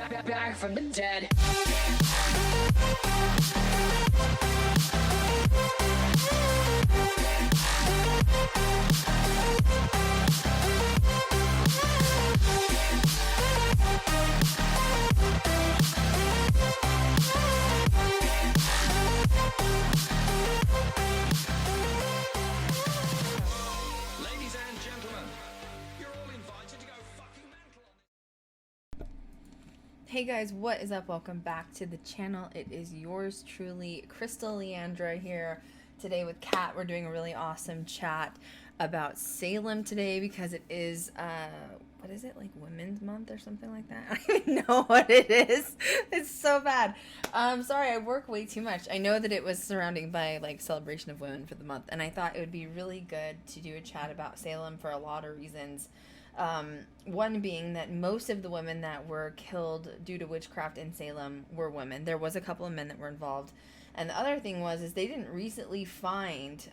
Back from the dead. Ladies and gentlemen, you're all invited to go fucking mental. Hey guys, what is up? Welcome back to the channel. It is yours truly, Krystal Leandra here today with Kat. We're doing a really awesome chat about Salem today because it is, what is it, like Women's Month or something like that? I don't even know what it is. It's so bad. Sorry, I work way too much. I know that it was surrounding by like celebration of women for the month, and I thought it would be really good to do a chat about Salem for a lot of reasons. One being that most of the women that were killed due to witchcraft in Salem were women. There was a couple of men that were involved. And the other thing is they didn't recently find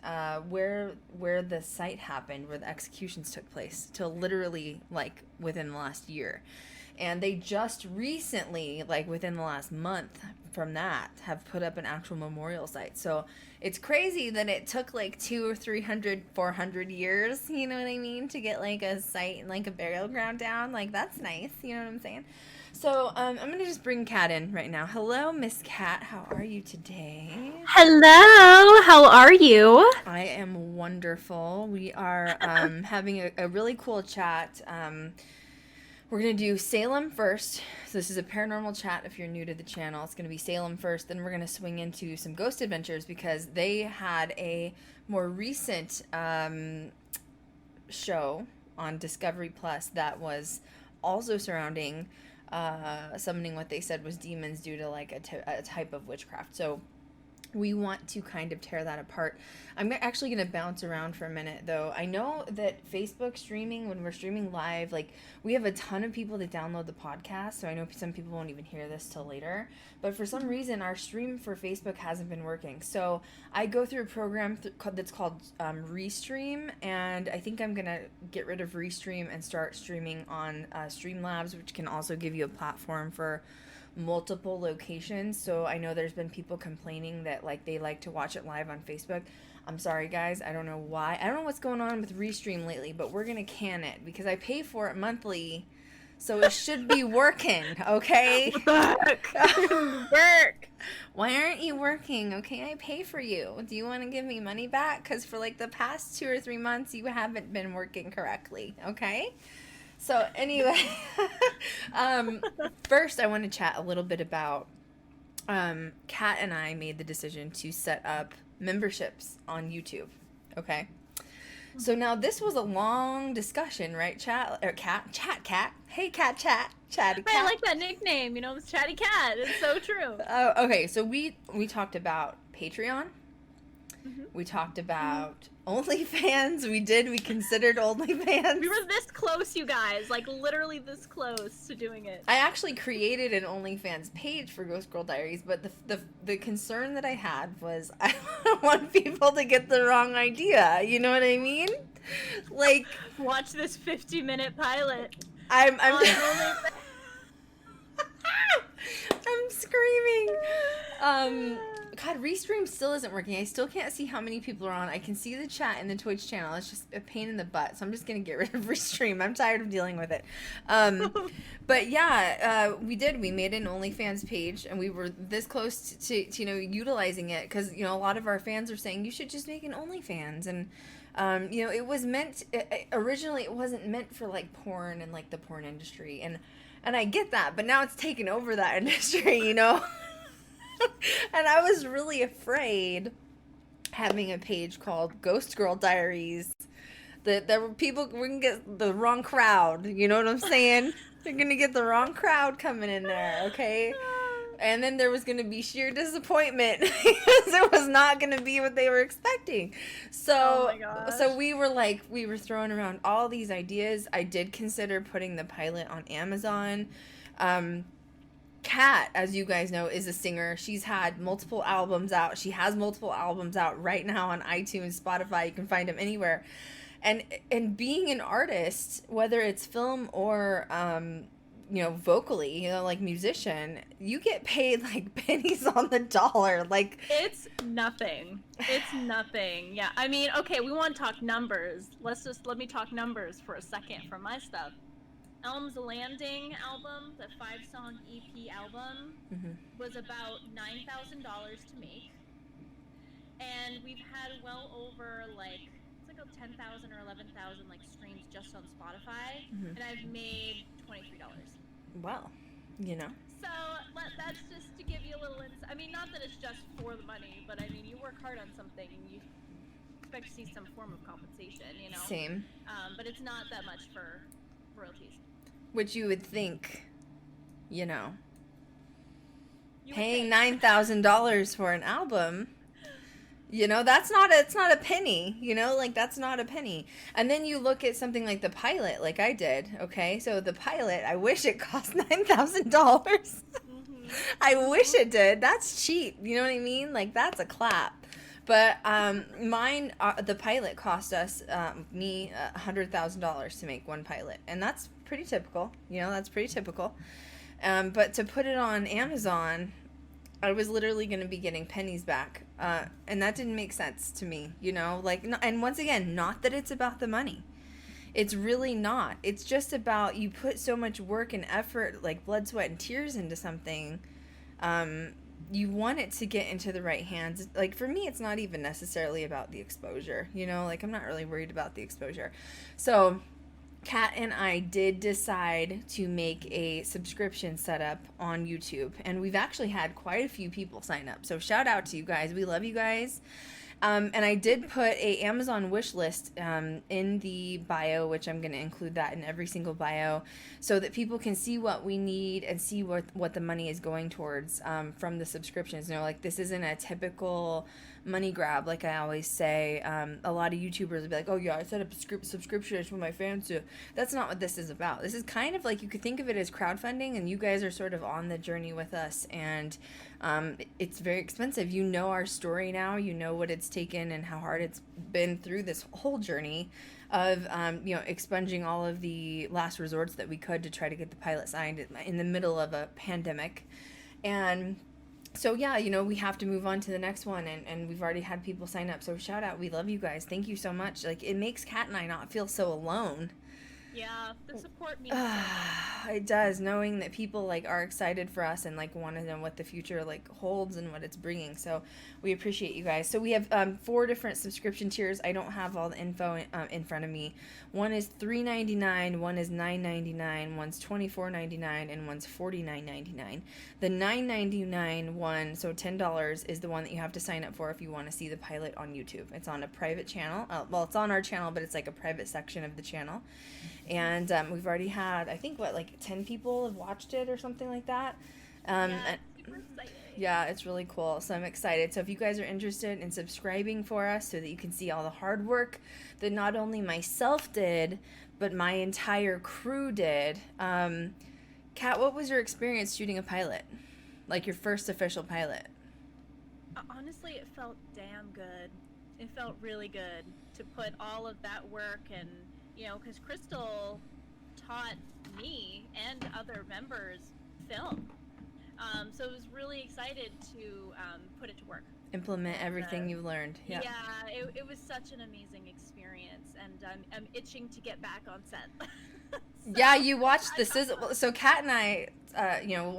where the site happened, where the executions took place, till literally like within the last year. And they just recently, like within the last month from that, have put up an actual memorial site. So it's crazy that it took like 200 or 300, 400 years, you know what I mean, to get like a site and like a burial ground down. Like, that's nice, you know what I'm saying? So I'm going to just bring Kat in right now. Hello, Miss Kat. How are you today? Hello, how are you? I am wonderful. We are having a really cool chat. We're going to do Salem first. So this is a paranormal chat if you're new to the channel. It's going to be Salem first. Then we're going to swing into some ghost adventures because they had a more recent show on Discovery Plus that was also surrounding summoning what they said was demons due to like a type of witchcraft. So we want to kind of tear that apart. I'm actually going to bounce around for a minute, though. I know that Facebook streaming, when we're streaming live, like, we have a ton of people that download the podcast, so I know some people won't even hear this till later. But for some reason, our stream for Facebook hasn't been working. So I go through a program that's called Restream, and I think I'm going to get rid of Restream and start streaming on Streamlabs, which can also give you a platform for multiple locations. So I know there's been people complaining that like they like to watch it live on Facebook. I'm sorry guys, I don't know why. I don't know what's going on with Restream lately, but we're gonna can it because I pay for it monthly, so it should be working. Okay. What the heck? Work. Why aren't you working? Okay, I pay for you. Do you want to give me money back? Because for like the past 2 or 3 months you haven't been working correctly. Okay. So anyway, first I want to chat a little bit about, Kat and I made the decision to set up memberships on YouTube. Okay. So now this was a long discussion, right? Kat. Hey, Kat, Chatty Cat. I like that nickname, you know, it's Chatty Cat. It's so true. Okay. So we talked about Patreon. Mm-hmm. We talked about OnlyFans. We considered OnlyFans. We were this close, you guys, like literally this close to doing it. I actually created an OnlyFans page for Ghost Girl Diaries, but the concern that I had was I don't want people to get the wrong idea. You know what I mean? Like, watch this 50-minute pilot. I'm OnlyFans. I'm screaming. God, Restream still isn't working. I still can't see how many people are on. I can see the chat in the Twitch channel. It's just a pain in the butt. So I'm just going to get rid of Restream. I'm tired of dealing with it. But yeah, we made an OnlyFans page and we were this close to utilizing it because, a lot of our fans are saying you should just make an OnlyFans. And, it was originally it wasn't meant for like porn and like the porn industry. And I get that, but now it's taken over that industry, And I was really afraid having a page called Ghost Girl Diaries that there were people, we're going to get the wrong crowd. You know what I'm saying? They're going to get the wrong crowd coming in there, okay? And then there was going to be sheer disappointment because it was not going to be what they were expecting. So, so we were throwing around all these ideas. I did consider putting the pilot on Amazon. Kat, as you guys know, is a singer. She's had multiple albums out. She has multiple albums out right now on iTunes, Spotify. You can find them anywhere. And being an artist, whether it's film or vocally, like musician, you get paid like pennies on the dollar. Like, it's nothing. It's nothing. Yeah. I mean, okay, we want to talk numbers. Let me talk numbers for a second for my stuff. Elm's Landing album, the 5-song EP album, was about $9,000 to make. And we've had well over like 10,000 or 11,000 like streams just on Spotify, and I've made $23. Wow, So that's just to give you a little insight. I mean, not that it's just for the money, but I mean, you work hard on something and you expect to see some form of compensation, Same. But it's not that much for royalties. Which you would think, paying $9,000 for an album. It's not a penny, like that's not a penny. And then you look at something like the pilot, like I did, okay? So the pilot, I wish it cost $9,000. I wish it did. That's cheap, you know what I mean? Like that's a clap. But mine, the pilot cost us, me, $100,000 to make one pilot. And that's pretty typical, that's pretty typical. But to put it on Amazon, I was literally going to be getting pennies back. And that didn't make sense to me, and once again, not that it's about the money. It's really not. It's just about you put so much work and effort, like blood, sweat, and tears into something. You want it to get into the right hands. Like for me, it's not even necessarily about the exposure, like I'm not really worried about the exposure. So Kat and I did decide to make a subscription setup on YouTube, and we've actually had quite a few people sign up. So shout out to you guys. We love you guys. And I did put a Amazon wish list in the bio, which I'm going to include that in every single bio, so that people can see what we need and see what the money is going towards from the subscriptions. Like this isn't a typical money grab, like I always say. A lot of YouTubers will be like, oh yeah, I set up a subscription for my fans to. That's not what this is about. This is kind of like, you could think of it as crowdfunding, and you guys are sort of on the journey with us, and it's very expensive. You know our story now. You know what it's taken and how hard it's been through this whole journey of expunging all of the last resorts that we could to try to get the pilot signed in the middle of a pandemic. And so yeah, we have to move on to the next one, and we've already had people sign up. So shout out, we love you guys. Thank you so much. Like, it makes Kat and I not feel so alone. Yeah, the support means so much. It does, knowing that people like are excited for us and like want to know what the future like holds and what it's bringing. So we appreciate you guys. So we have 4 different subscription tiers. I don't have all the info in front of me. One is $3.99, one is $9.99, one's $24.99, and one's $49.99. The $9.99 one, so $10, is the one that you have to sign up for if you want to see the pilot on YouTube. It's on a private channel. Well, it's on our channel, but it's like a private section of the channel. And we've already had, I think, 10 people have watched it or something like that. Super exciting. Yeah, it's really cool. So I'm excited. So if you guys are interested in subscribing for us so that you can see all the hard work that not only myself did, but my entire crew did. Kat, what was your experience shooting a pilot? Like your first official pilot? Honestly, it felt damn good. It felt really good to put all of that work and, because Krystal taught me and other members film. So I was really excited to put it to work. Implement everything you've learned. Yeah, it was such an amazing experience, and I'm itching to get back on set. Yeah, you watched the sizzle. So Kat and I,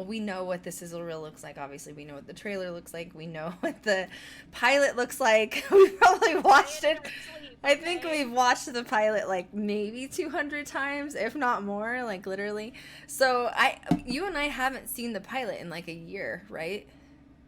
we know what the sizzle reel looks like. Obviously, we know what the trailer looks like. We know what the pilot looks like. We probably watched it. I think we've watched the pilot like maybe 200 times, if not more, like literally. So you and I haven't seen the pilot in like a year, right?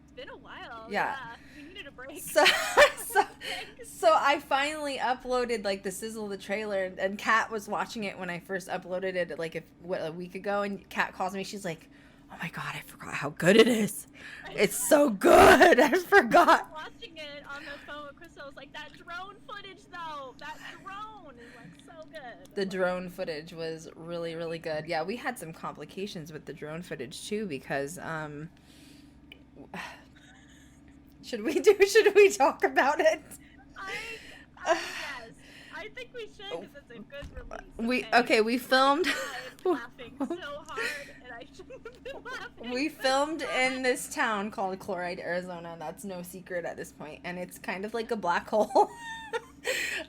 It's been a while. Yeah. We needed a break. So I finally uploaded like the sizzle, the trailer, and Kat was watching it when I first uploaded it like a week ago, and Kat calls me. She's like, "Oh my god, I forgot how good it is. It's so good. I forgot." Watching it on the phone with Krystal, was like, that drone footage though. That drone is like so good. The drone footage was really, really good. Yeah, we had some complications with the drone footage too because should we talk about it? Yes. I think we should, because it's a good release. We filmed. I'm laughing so hard, and I shouldn't have been laughing. We filmed in this town called Chloride, Arizona. That's no secret at this point, and it's kind of like a black hole.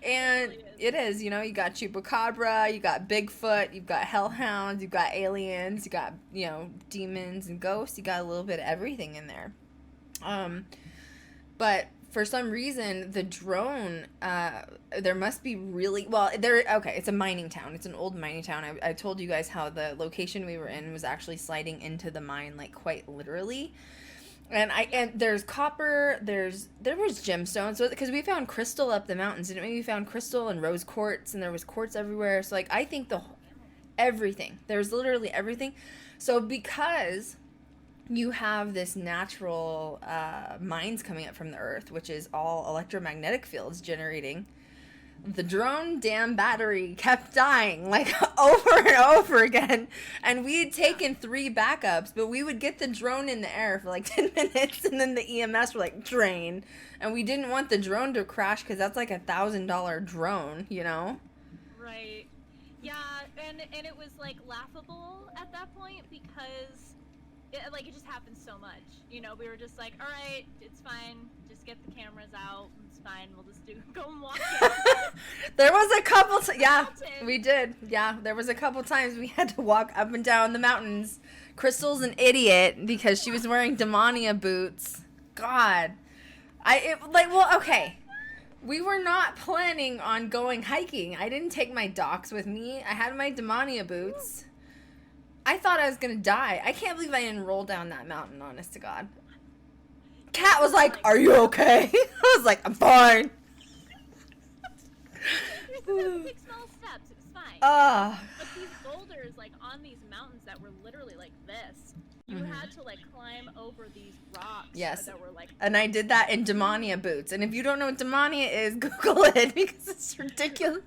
And it is, you know, you got Chupacabra, you got Bigfoot, you've got hellhounds, you've got aliens, you got, you know, demons and ghosts. You got a little bit of everything in there. But for some reason, the drone, there must be really, okay, it's a mining town. It's an old mining town. I told you guys how the location we were in was actually sliding into the mine, like, quite literally. And there's copper, there was gemstones, so, because we found crystal up the mountains, didn't we? We found crystal and rose quartz, and there was quartz everywhere. So, like, I think everything. There's literally everything. So, because you have this natural mines coming up from the earth, which is all electromagnetic fields generating, the drone damn battery kept dying, like, over and over again. And we had taken 3 backups, but we would get the drone in the air for like 10 minutes, and then the EMS were like, drain. And we didn't want the drone to crash, because that's like $1,000 drone, you know? Right. Yeah, and it was like laughable at that point, because it just happened so much. You know, we were just like, all right, it's fine. Just get the cameras out. It's fine. We'll just go and walk it. There was a couple yeah, we did. Yeah, there was a couple times we had to walk up and down the mountains. Krystal's an idiot because she was wearing Demonia boots. God. Okay. We were not planning on going hiking. I didn't take my docs with me. I had my Demonia boots. I thought I was going to die. I can't believe I didn't roll down that mountain, honest to God. Kat was like, are you okay? I was like, I'm fine. You just had to take small steps. It was fine. But these boulders, like, on these mountains that were literally like this, you had to, like, climb over these rocks. Yes. That were, like... And I did that in Demonia boots. And if you don't know what Demonia is, Google it, because it's ridiculous.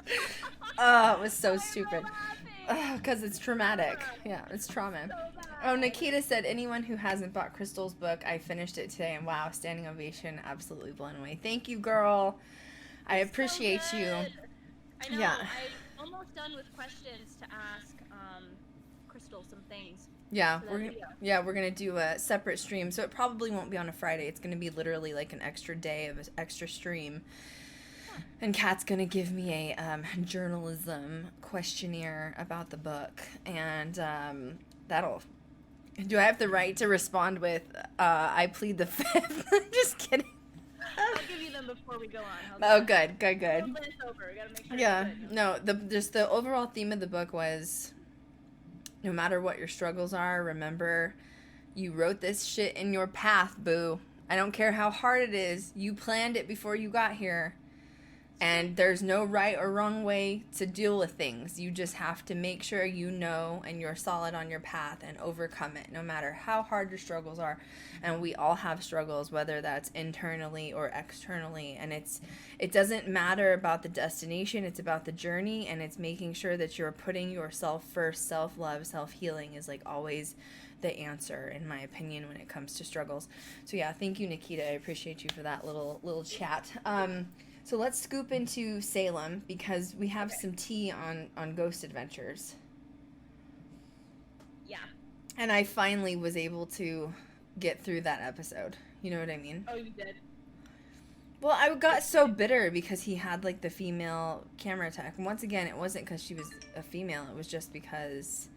It was so stupid. Because it's traumatic. Yeah, it's trauma. Oh, Nikita said, anyone who hasn't bought Krystal's book, I finished it today, and wow, standing ovation, absolutely blown away. Thank you, girl. I appreciate you. I know. Yeah. I'm almost done with questions to ask Krystal some things. Yeah, we're gonna do a separate stream, so it probably won't be on a Friday. It's gonna be literally like an extra day of an extra stream. And Kat's going to give me a journalism questionnaire about the book. And do I have the right to respond with, I plead the fifth? I'm just kidding. I'll give you them before we go on. Oh, good. Over. We gotta make sure Yeah, no, the overall theme of the book was, no matter what your struggles are, remember, you wrote this shit in your path, boo. I don't care how hard it is. You planned it before you got here. And there's no right or wrong way to deal with things. You just have to make sure you know and you're solid on your path and overcome it, no matter how hard your struggles are. And we all have struggles, whether that's internally or externally. And it doesn't matter about the destination. It's about the journey, and it's making sure that you're putting yourself first. Self-love, self-healing is like always the answer, in my opinion, when it comes to struggles. So yeah, thank you, Nikita. I appreciate you for that little chat. So let's scoop into Salem, because we have some tea on Ghost Adventures. Yeah. And I finally was able to get through that episode. You know what I mean? Oh, you did? Well, I got so bitter because he had, like, the female camera tech. And once again, it wasn't because she was a female. It was just because,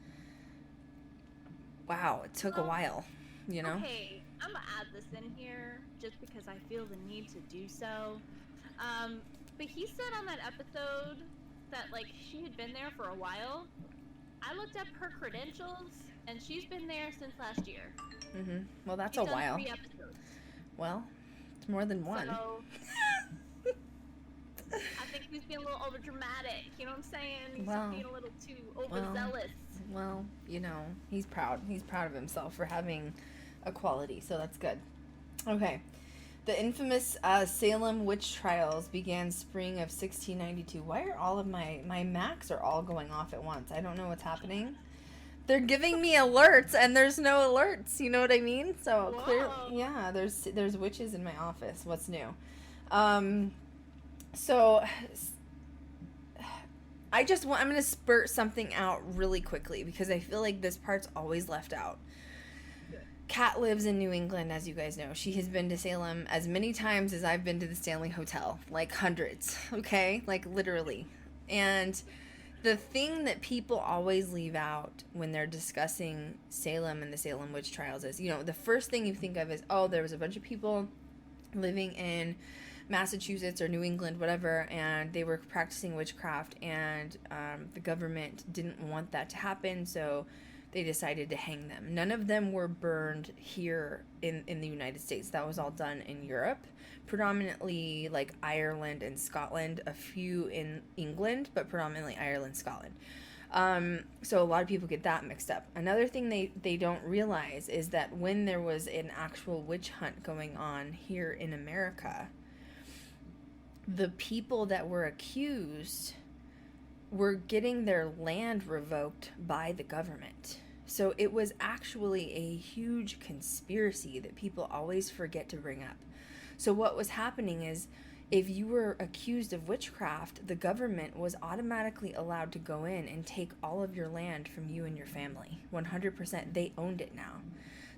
wow, it took a while, you know? Okay, I'm going to add this in here just because I feel the need to do so. But he said on that episode that, like, she had been there for a while. I looked up her credentials, and she's been there since last year. Mm-hmm. Well, that's She's a while. 3 episodes. Well, it's more than one. So, I think he's being a little overdramatic, you know what I'm saying? He's being a little too overzealous. Well, you know, he's proud. He's proud of himself for having a quality, so that's good. Okay. The infamous Salem witch trials began spring of 1692. Why are all of my Macs are all going off at once? I don't know what's happening. They're giving me alerts, and there's no alerts. You know what I mean? So clearly, yeah, there's witches in my office. What's new? So I'm going to spurt something out really quickly because I feel like this part's always left out. Kat lives in New England, as you guys know. She has been to Salem as many times as I've been to the Stanley Hotel. Like hundreds, okay? Like literally. And the thing that people always leave out when they're discussing Salem and the Salem witch trials is, you know, the first thing you think of is, oh, there was a bunch of people living in Massachusetts or New England, whatever, and they were practicing witchcraft, and the government didn't want that to happen, so they decided to hang them. None of them were burned here in the United States. That was all done in Europe, predominantly like Ireland and Scotland, a few in England, but predominantly Ireland, Scotland. So a lot of people get that mixed up. Another thing they don't realize is that when there was an actual witch hunt going on here in America, the people that were accused were getting their land revoked by the government. So it was actually a huge conspiracy that people always forget to bring up. So what was happening is, if you were accused of witchcraft, the government was automatically allowed to go in and take all of your land from you and your family. 100%. They owned it now.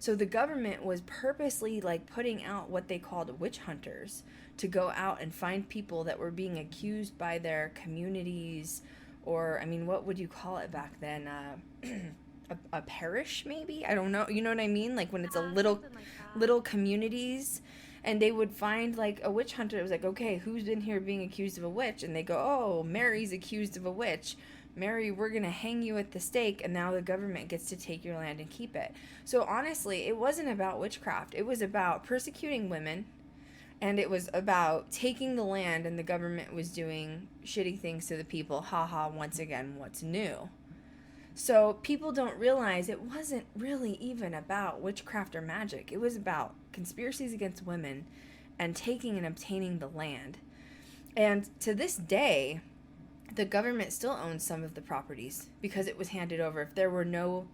So the government was purposely like putting out what they called witch hunters to go out and find people that were being accused by their communities, or, I mean, what would you call it back then? A parish, maybe? I don't know. You know what I mean? Like when it's a little communities, and they would find like a witch hunter. It was like, okay, who's in here being accused of a witch? And they go, oh, Mary's accused of a witch. Mary, we're going to hang you at the stake, and now the government gets to take your land and keep it. So honestly, it wasn't about witchcraft. It was about persecuting women, and it was about taking the land, and the government was doing shitty things to the people. Haha, once again, what's new? So people don't realize it wasn't really even about witchcraft or magic. It was about conspiracies against women and taking and obtaining the land. And to this day, the government still owns some of the properties because it was handed over. If there were no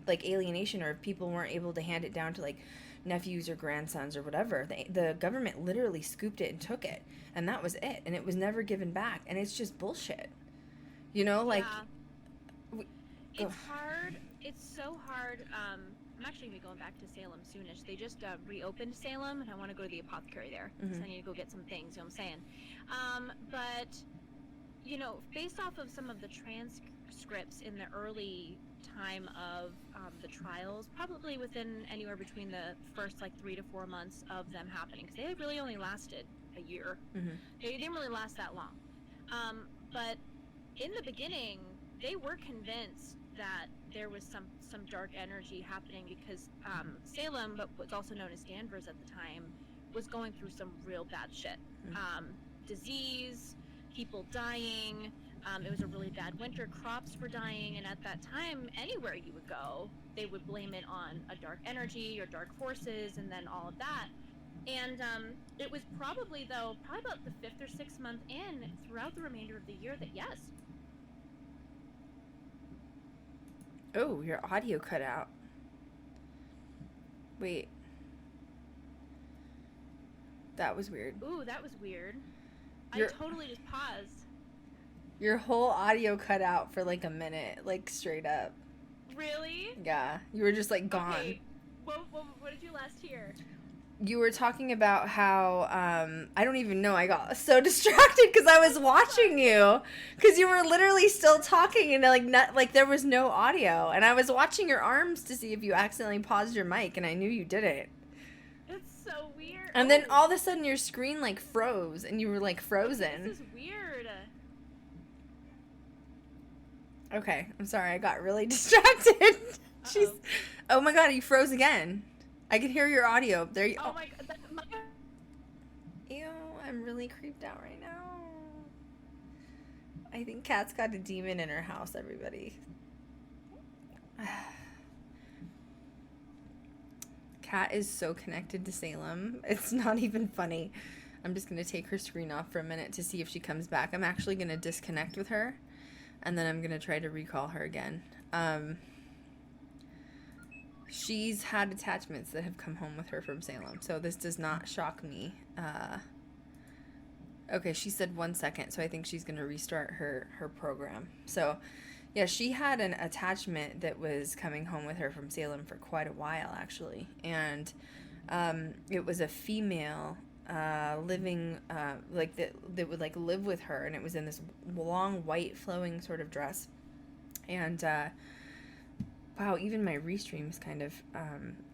like alienation, or if people weren't able to hand it down to like nephews or grandsons or whatever, the government literally scooped it and took it, and that was it, and it was never given back. And it's just bullshit, you know, like it's hard. It's so hard. I'm actually gonna be going back to Salem soonish. They just reopened Salem, and I want to go to the apothecary there. So I need to go get some things. You know what I'm saying? But you know, based off of some of the transcripts in the early time of the trials, probably within anywhere between the first like 3 to 4 months of them happening, because they really only lasted a year. They didn't really last that long. But in the beginning, they were convinced that there was some dark energy happening, because Salem, but what's also known as Danvers at the time, was going through some real bad shit. Disease, people dying. It was a really bad winter. Crops were dying, and at that time, anywhere you would go, they would blame it on a dark energy or dark forces, and then all of that. And it was probably about the 5th or 6th month in, throughout the remainder of the year, that yes. Oh, your audio cut out. Wait. That was weird. Ooh, that was weird. I totally just paused. Your whole audio cut out for like a minute, like straight up. Really? Yeah. You were just like gone. Okay. What did you last hear? You were talking about how, I don't even know, I got so distracted because I was watching you, because you were literally still talking, and like there was no audio, and I was watching your arms to see if you accidentally paused your mic, and I knew you didn't. It's so weird. And then all of a sudden your screen like froze, and you were like frozen. This is weird. Okay, I'm sorry, I got really distracted. Oh my god, you froze again. I can hear your audio. There you Oh my god. Ew, I'm really creeped out right now. I think Kat's got a demon in her house, everybody. Kat is so connected to Salem. It's not even funny. I'm just going to take her screen off for a minute to see if she comes back. I'm actually going to disconnect with her, and then I'm going to try to recall her again. She's had attachments that have come home with her from Salem, so this does not shock me Okay, she said 1 second, so I think she's going to restart her program. So, yeah, she had an attachment that was coming home with her from Salem for quite a while, actually. And it was a female living, like, that would, like, live with her. And it was in this long, white, flowing sort of dress. And, wow, even my restream is kind of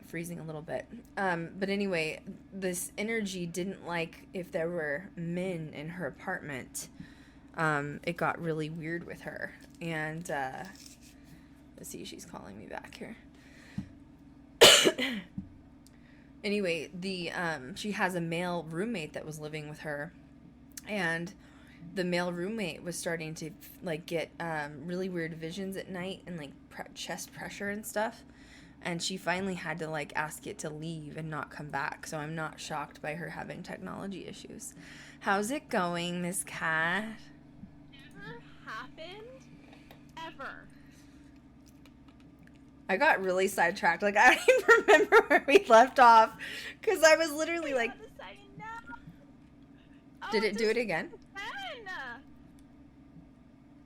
freezing a little bit. But anyway, this energy didn't like if there were men in her apartment. It got really weird with her. And let's see, she's calling me back here. Anyway, she has a male roommate that was living with her, and the male roommate was starting to like get really weird visions at night and like chest pressure and stuff. And she finally had to like ask it to leave and not come back. So I'm not shocked by her having technology issues. How's it going, Miss Cat? Never happened ever. I got really sidetracked. Like, I don't even remember where we left off. Because I was literally like... Did it do it again?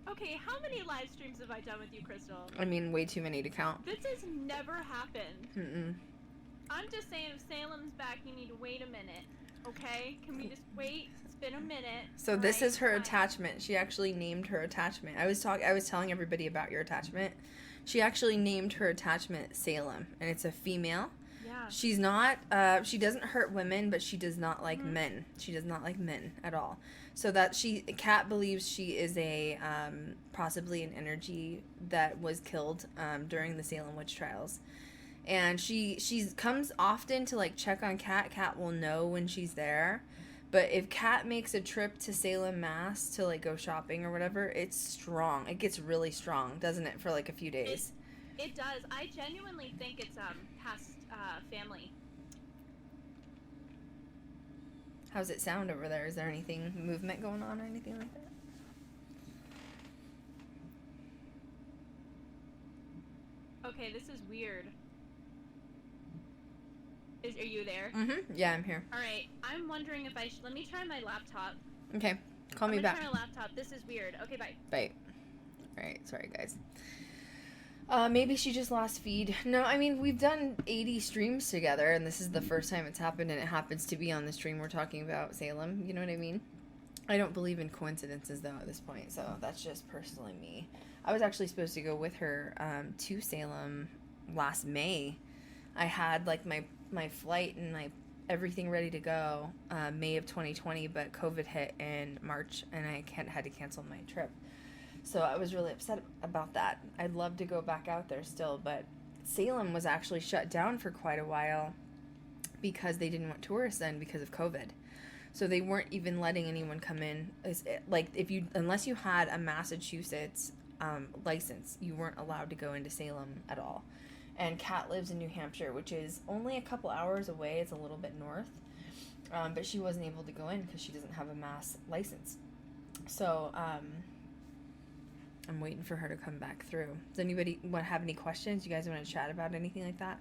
Okay, how many live streams have I done with you, Krystal? I mean, way too many to count. This has never happened. Mm-mm. I'm just saying, if Salem's back, you need to wait a minute. Okay? Can we just wait? It's been a minute. So this is her attachment. She actually named her attachment. I was telling everybody about your attachment. She actually named her attachment Salem, and it's a female. Yeah. She's not, she doesn't hurt women, but she does not like men. She does not like men at all. So that Kat believes she is a, possibly an energy that was killed, during the Salem witch trials. And she comes often to like check on Kat. Kat will know when she's there. But if Kat makes a trip to Salem, Mass to like go shopping or whatever, it's strong. It gets really strong, doesn't it, for like a few days? It does. I genuinely think it's past family. How's it sound over there? Is there anything, movement going on or anything like that? Okay, this is weird. Are you there? Mm-hmm. Yeah, I'm here. All right. I'm wondering if I should... Let me try my laptop. Okay. Call me back. I'm gonna try my laptop. This is weird. Okay, bye. Bye. All right. Sorry, guys. Maybe she just lost feed. No, I mean, we've done 80 streams together, and this is the first time it's happened, and it happens to be on the stream we're talking about Salem. You know what I mean? I don't believe in coincidences, though, at this point, so that's just personally me. I was actually supposed to go with her to Salem last May. I had, like, my flight and my everything ready to go May of 2020, but COVID hit in March, and I had to cancel my trip. So I was really upset about that. I'd love to go back out there still, but Salem was actually shut down for quite a while because they didn't want tourists then because of COVID. So they weren't even letting anyone come in. Like, unless you had a Massachusetts license, you weren't allowed to go into Salem at all. And Kat lives in New Hampshire, which is only a couple hours away. It's a little bit north. But she wasn't able to go in because she doesn't have a Mass license. So, I'm waiting for her to come back through. Does anybody have any questions? You guys want to chat about anything like that?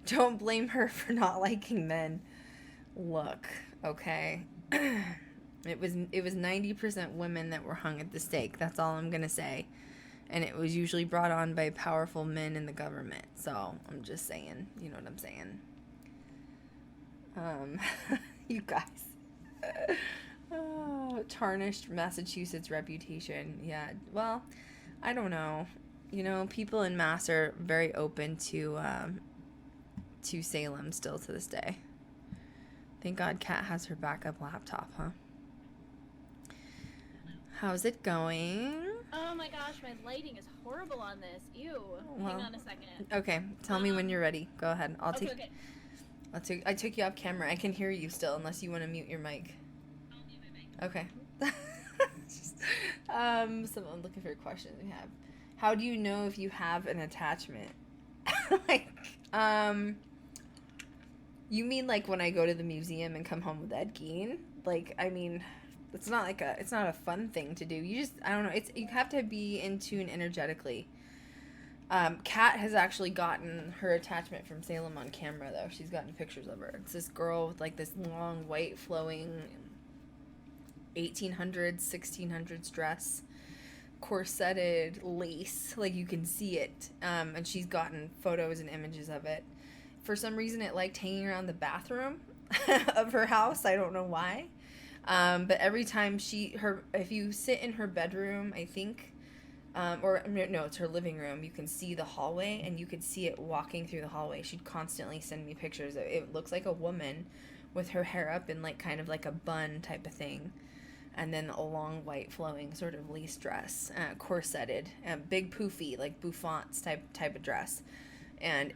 Don't blame her for not liking men. Look, okay. It was 90% women that were hung at the stake. That's all I'm going to say. And it was usually brought on by powerful men in the government. So, I'm just saying. You know what I'm saying. You guys. Tarnished Massachusetts reputation. Yeah, well, I don't know. You know, people in Mass are very open to Salem still to this day. Thank God Kat has her backup laptop, huh? How's it going? Oh my gosh, my lighting is horrible on this. Ew. Well, hang on a second. Okay, tell me when you're ready. Go ahead. Okay. I took you off camera. I can hear you still, unless you want to mute your mic. Okay. So I'm looking for questions we have. How do you know if you have an attachment? You mean like when I go to the museum and come home with Ed Gein? Like, I mean, it's not a fun thing to do. I don't know. You have to be in tune energetically. Kat has actually gotten her attachment from Salem on camera, though. She's gotten pictures of her. It's this girl with like this long white flowing 1800s, 1600s dress, corseted lace, like you can see it. And she's gotten photos and images of it. For some reason, it liked hanging around the bathroom of her house. I don't know why. But every time if you sit in her bedroom, I think, or no, it's her living room, you can see the hallway, and you could see it walking through the hallway. She'd constantly send me pictures. It looks like a woman with her hair up in like kind of like a bun type of thing, and then a long white flowing sort of lace dress, corseted, big poofy, like bouffants type of dress. And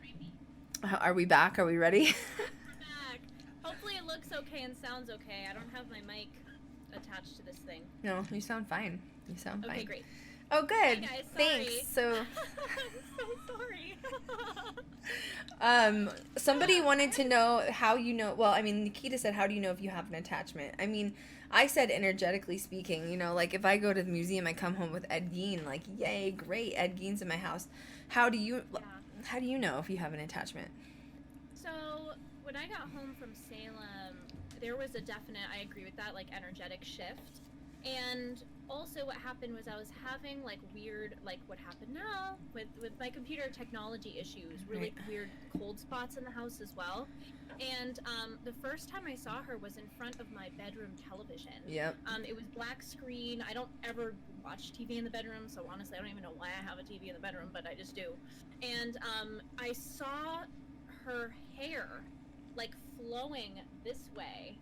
are we back? Are we ready? Back. Hopefully it looks okay and sounds okay. I don't have my mic attached to this thing. No, you sound fine. Okay, great. Oh, good. Hey guys, sorry. Thanks. So, I'm so sorry. Somebody wanted to know how you know. Well, I mean, Nikita said, "How do you know if you have an attachment?" I mean, I said energetically speaking. You know, like if I go to the museum, I come home with Ed Gein. Like, yay, great, Ed Gein's in my house. How do you know if you have an attachment? So when I got home from Salem, there was a definite, I agree with that, like energetic shift. And also what happened was I was having like weird, like what happened now with my computer technology issues, really weird cold spots in the house as well. And the first time I saw her was in front of my bedroom television. Yep. It was black screen. I don't ever watch TV in the bedroom, so honestly I don't even know why I have a TV in the bedroom, but I just do. And I saw her hair like flowing this way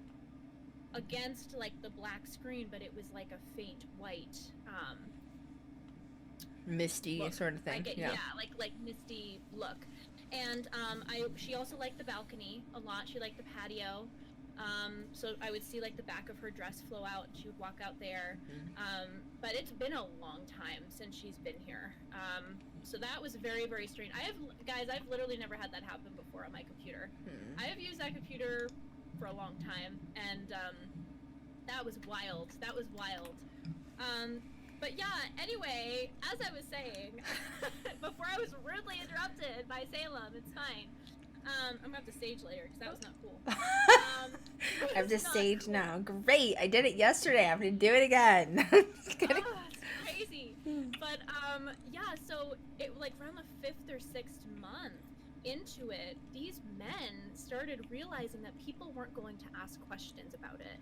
against like the black screen, but it was like a faint white misty look. sort of thing. Yeah, like misty look. And she also liked the balcony a lot. She liked the patio. So I would see like the back of her dress flow out. She would walk out there. But it's been a long time since she's been here. So that was very, very strange. I've literally never had that happen before on my computer. I have used that computer for a long time, and that was wild. But yeah, anyway, as I was saying, before I was rudely interrupted by Salem, it's fine. I'm gonna have to stage later because that was not cool. I have to stage cool now. Great, I did it yesterday. I have to do it again. It's crazy. But yeah, so it like around the 5th or 6th month into it, these men started realizing that people weren't going to ask questions about it,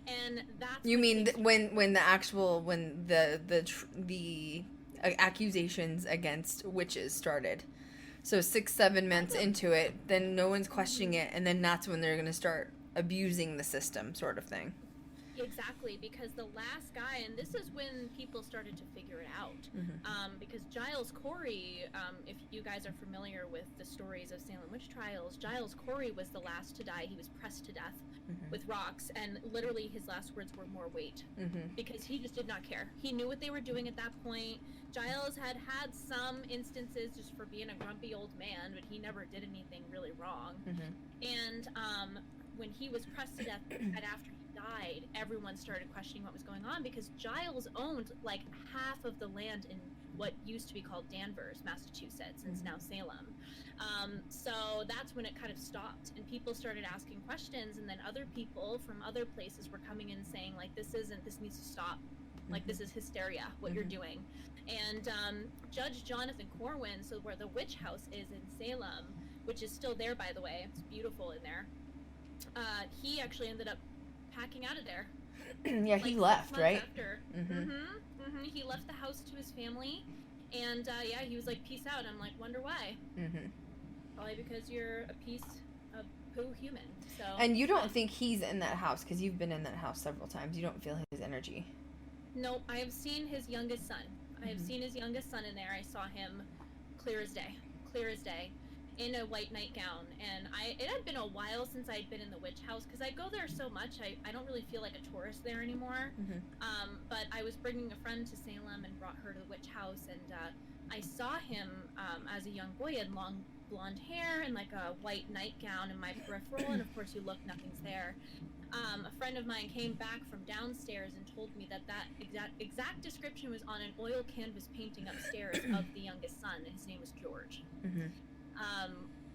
and that's you mean when the accusations against witches started. So 6-7 months into it, then no one's questioning it, and then that's when they're going to start abusing the system, sort of thing. Exactly, because the last guy, and this is when people started to figure it out, because Giles Corey, if you guys are familiar with the stories of Salem witch trials, Giles Corey was the last to die. He was pressed to death with rocks, and literally his last words were "more weight," because he just did not care. He knew what they were doing at that point. Giles had some instances just for being a grumpy old man, but he never did anything really wrong. And when he was pressed to death, and after he died, everyone started questioning what was going on, because Giles owned like half of the land in what used to be called Danvers, Massachusetts, and it's now Salem. So that's when it kind of stopped, and people started asking questions, and then other people from other places were coming in saying like, this needs to stop. Like, this is hysteria, what you're doing. And Judge Jonathan Corwin, so where the witch house is in Salem, which is still there, by the way, it's beautiful in there, he actually ended up packing out of there. Yeah, he left, right? After. He left the house to his family, and yeah, he was like, peace out. I'm like, wonder why? Probably because you're a piece of poo human. So. And you don't think he's in that house, because you've been in that house several times. You don't feel his energy. No, I have seen his youngest son. I have seen his youngest son in there. I saw him clear as day, in a white nightgown. And it had been a while since I'd been in the witch house, because I go there so much, I don't really feel like a tourist there anymore. But I was bringing a friend to Salem and brought her to the witch house, and I saw him as a young boy. He had long blonde hair and like a white nightgown in my peripheral, and of course you look, nothing's there. A friend of mine came back from downstairs and told me that exact description was on an oil canvas painting upstairs of the youngest son, and his name was George.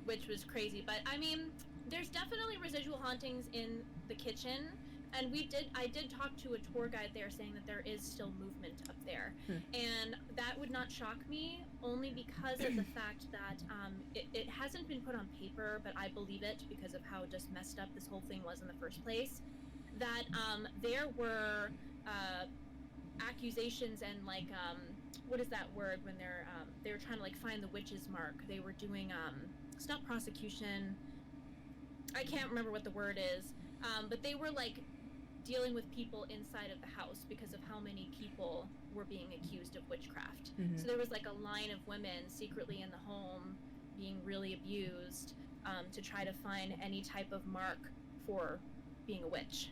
Which was crazy. But I mean, there's definitely residual hauntings in the kitchen, And I did talk to a tour guide there saying that there is still movement up there. And that would not shock me, only because of the fact that it hasn't been put on paper, but I believe it because of how just messed up this whole thing was in the first place, that there were accusations and like what is that word when they were trying to like find the witch's mark. They were doing it's not prosecution, I can't remember what the word is, but they were like dealing with people inside of the house because of how many people were being accused of witchcraft. So there was like a line of women secretly in the home being really abused to try to find any type of mark for being a witch.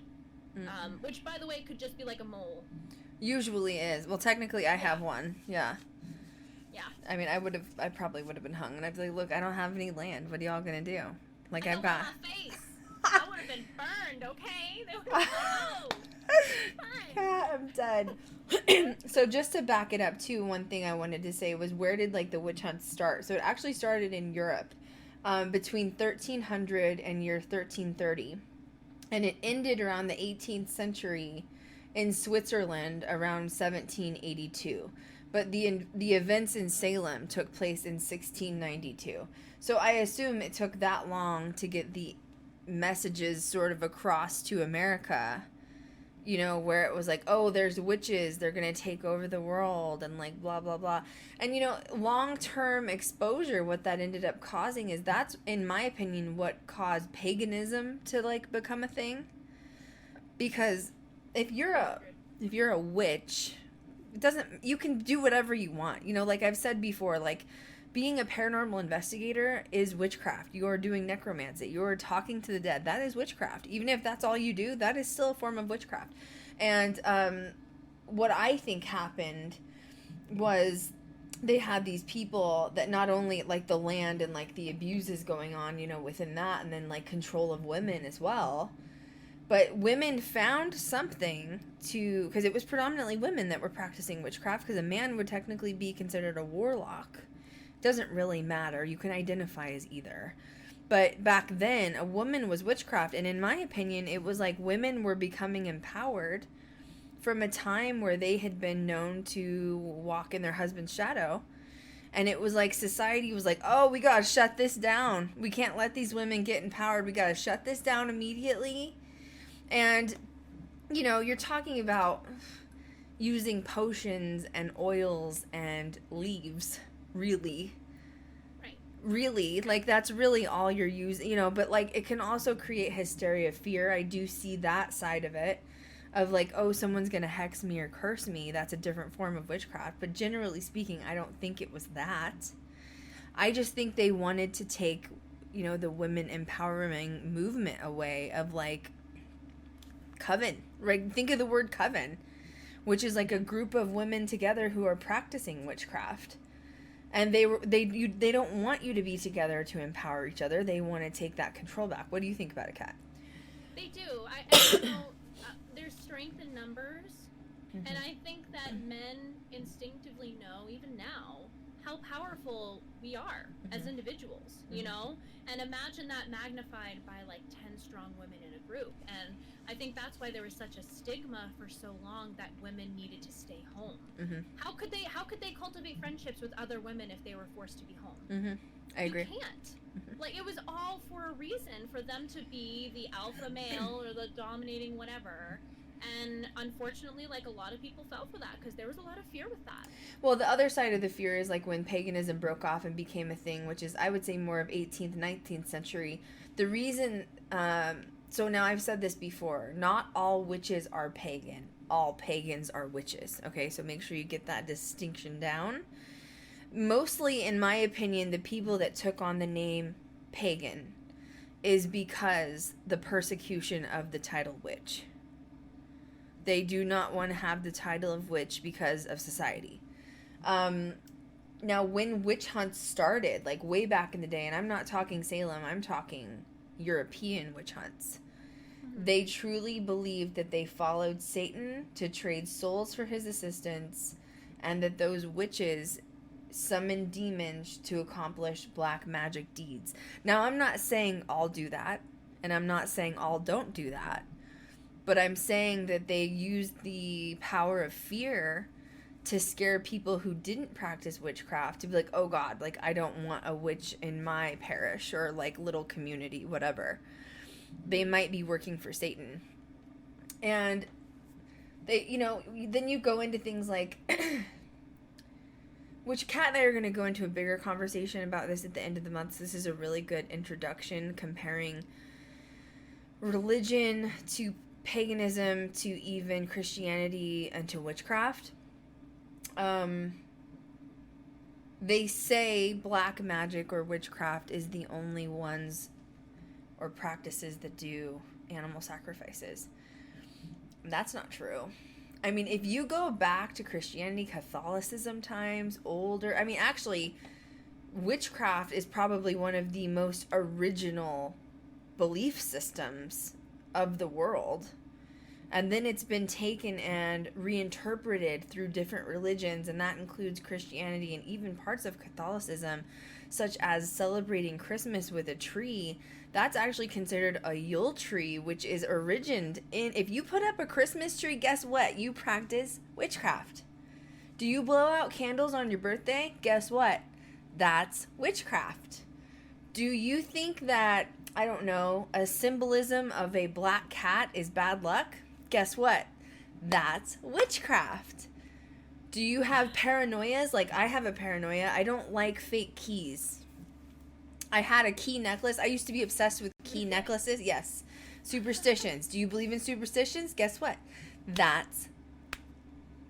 Which, by the way, could just be like a mole. Usually is. Well, technically, I have one. Yeah. Yeah. I mean, I probably would have been hung, and I'd be like, look, I don't have any land. What are y'all gonna do? Like, I've got. My face. I would have been burned. Okay. They would have been fine. Yeah, I'm dead. So just to back it up too, one thing I wanted to say was, where did like the witch hunt start? So it actually started in Europe, between 1300 and year 1330, and it ended around the 18th century in Switzerland around 1782. But the events in Salem took place in 1692. So I assume it took that long to get the messages sort of across to America, you know, where it was like, oh, there's witches, they're gonna take over the world, and like blah blah blah. And you know, long-term exposure, what that ended up causing is, that's in my opinion what caused paganism to like become a thing. Because if you're a witch, it doesn't, you can do whatever you want, you know, like I've said before, like being a paranormal investigator is witchcraft. You're doing necromancy. You're talking to the dead. That is witchcraft. Even if that's all you do, that is still a form of witchcraft. And what I think happened was they had these people that not only like the land and like the abuses going on, you know, within that, and then like control of women as well. But women found something to, because it was predominantly women that were practicing witchcraft, because a man would technically be considered a warlock. Doesn't really matter. You can identify as either. But back then, a woman was witchcraft. And in my opinion, it was like women were becoming empowered from a time where they had been known to walk in their husband's shadow. And it was like society was like, oh, we got to shut this down. We can't let these women get empowered. We got to shut this down immediately. And, you know, you're talking about using potions and oils and leaves. Really, like that's really all you're using, you know. But like it can also create hysteria, fear. I do see that side of it, of like, oh, someone's gonna hex me or curse me. That's a different form of witchcraft. But generally speaking, I don't think it was that. I just think they wanted to take, you know, the women empowering movement away, of like coven, right? Think of the word coven, which is like a group of women together who are practicing witchcraft. And they don't want you to be together to empower each other. They want to take that control back. What do you think about it, Kat? They do. I you know, there's strength in numbers, and I think that men instinctively know, even now, how powerful we are as individuals, you know? And imagine that magnified by like 10 strong women in a group. And I think that's why there was such a stigma for so long that women needed to stay home. How could they cultivate friendships with other women if they were forced to be home? I agree. You can't. Like, it was all for a reason, for them to be the alpha male or the dominating whatever. And unfortunately, like, a lot of people fell for that because there was a lot of fear with that. Well, the other side of the fear is like when paganism broke off and became a thing, which is, I would say, more of 18th, 19th century. The reason, so now I've said this before, not all witches are pagan. All pagans are witches. Okay, so make sure you get that distinction down. Mostly, in my opinion, the people that took on the name pagan is because the persecution of the title witch. They do not want to have the title of witch because of society. Now, when witch hunts started, like way back in the day, and I'm not talking Salem, I'm talking European witch hunts. They truly believed that they followed Satan to trade souls for his assistance, and that those witches summoned demons to accomplish black magic deeds. Now, I'm not saying all do that, and I'm not saying all don't do that. But I'm saying that they used the power of fear to scare people who didn't practice witchcraft to be like, oh God, like I don't want a witch in my parish or like little community, whatever. They might be working for Satan. And they, you know, then you go into things like, which Kat and I are going to go into a bigger conversation about this at the end of the month. So this is a really good introduction comparing religion to paganism to even Christianity and to witchcraft. They say black magic or witchcraft is the only ones or practices that do animal sacrifices. That's not true. I mean, if you go back to Christianity, Catholicism times, older, I mean, actually, witchcraft is probably one of the most original belief systems of the world. And then it's been taken and reinterpreted through different religions, and that includes Christianity and even parts of Catholicism, such as celebrating Christmas with a tree. That's actually considered a Yule tree, which is originated in, if you put up a Christmas tree, guess what? You practice witchcraft. Do you blow out candles on your birthday? Guess what? That's witchcraft. Do you think that, I don't know, a symbolism of a black cat is bad luck? Guess what? That's witchcraft. Do you have paranoias? Like I have a paranoia. I don't like fake keys. I had a key necklace. I used to be obsessed with key necklaces. Yes. Superstitions. Do you believe in superstitions? Guess what? That's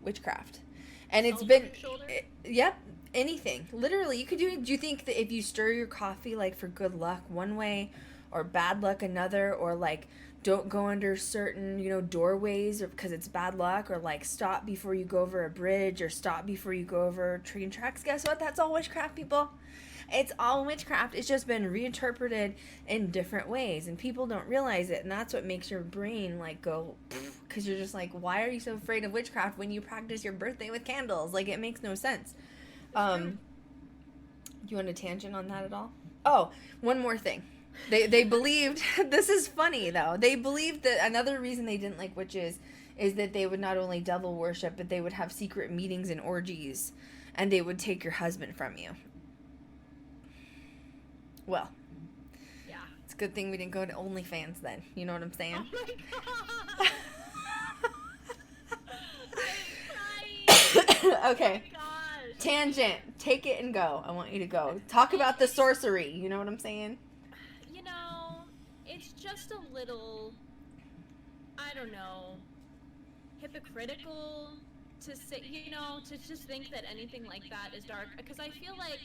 witchcraft. And it's been, yep, anything. Literally, you could do you think that if you stir your coffee like for good luck one way or bad luck another, or like don't go under certain, you know, doorways or because it's bad luck, or like stop before you go over a bridge or stop before you go over train tracks, guess what? That's all witchcraft, people. It's all witchcraft. It's just been reinterpreted in different ways, and people don't realize it, and that's what makes your brain like go, because you're just like, why are you so afraid of witchcraft when you practice your birthday with candles? Like, it makes no sense. Do you want a tangent on that at all? Oh, one more thing. They believed, this is funny though, they believed that another reason they didn't like witches is that they would not only devil worship, but they would have secret meetings and orgies, and they would take your husband from you. Well, yeah, it's a good thing we didn't go to OnlyFans then. You know what I'm saying? Oh my god! I'm crying. Okay. Oh my gosh. Tangent. Take it and go. I want you to go. Talk about the sorcery. You know what I'm saying? You know, it's just a little, I don't know, hypocritical to say, you know, to just think that anything like that is dark. Because I feel like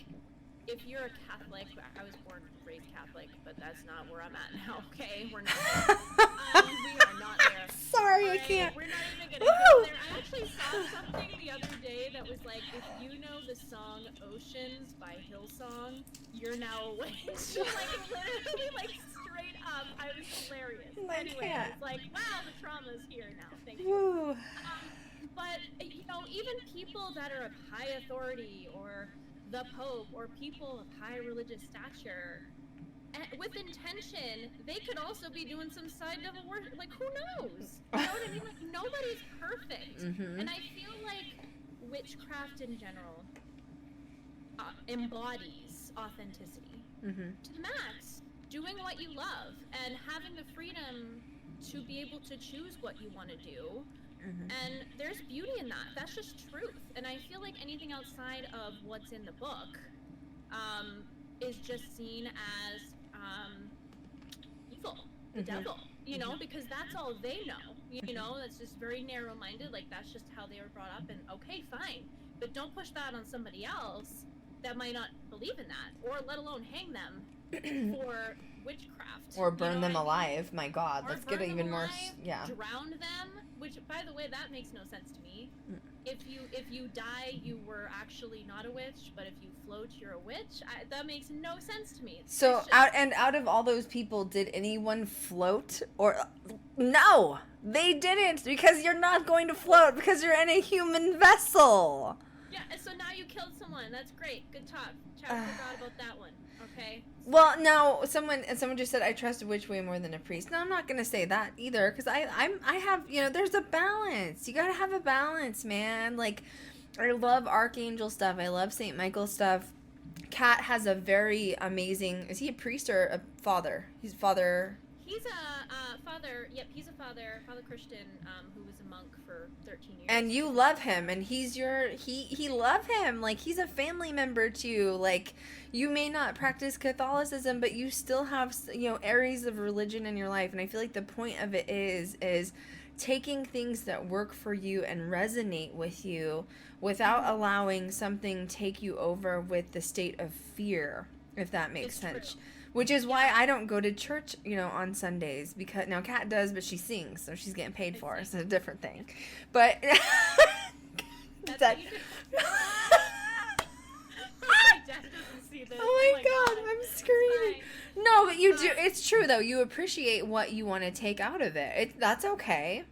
if you're a Catholic, I was born and raised Catholic, but that's not where I'm at now, okay? We're not there. We are not there. Sorry, I Right? can't. We're not even gonna go there. I actually saw something the other day that was like, if you know the song Oceans by Hillsong, you're now a witch. Like, literally, like, straight up. I was hilarious. I Anyway, can't. it's like, wow, the trauma's here now. Thank you. Woo. But, you know, even people that are of high authority, or the Pope, or people of high religious stature, with intention, they could also be doing some side devil worship. Like, who knows? You know what I mean? Like, nobody's perfect. Mm-hmm. And I feel like witchcraft in general embodies authenticity to the max. Doing what you love and having the freedom to be able to choose what you want to do. And there's beauty in that. That's just truth. And I feel like anything outside of what's in the book is just seen as evil, the devil, you know, because that's all they know. You know, that's just very narrow-minded. Like, that's just how they were brought up. And okay, fine. But don't push that on somebody else that might not believe in that, or let alone hang them for witchcraft. Or burn you know them what I mean? alive. My God, Or let's get burn them even more. alive, Yeah. Drown them, which, by the way, that makes no sense to me. If you die, you were actually not a witch, but if you float, you're a witch. That makes no sense to me. So out of all those people, did anyone float? Or no, they didn't, because you're not going to float because you're in a human vessel. Yeah, so now you killed someone. That's great. Good talk. Chat, forgot about that one. Okay. Well, no, someone just said I trust a witch way more than a priest. No, I'm not gonna say that either, because I have, there's a balance. You gotta have a balance, man. Like, I love archangel stuff. I love Saint Michael stuff. Kat has a very amazing. Is he a priest or a father? He's father. He's a father. Yep, he's a father. Father Christian, who was a monk for 13 years. And you love him, and he's he love him. Like, he's a family member to you. Like, you may not practice Catholicism, but you still have, areas of religion in your life. And I feel like the point of it is taking things that work for you and resonate with you without allowing something take you over with the state of fear, if that makes sense. True. Which is why I don't go to church, on Sundays, because now Kat does, but she sings, so she's getting paid for it. So it's a different thing. But Oh my god, I'm screaming. No, but you do. It's true though. You appreciate what you want to take out of it. That's okay.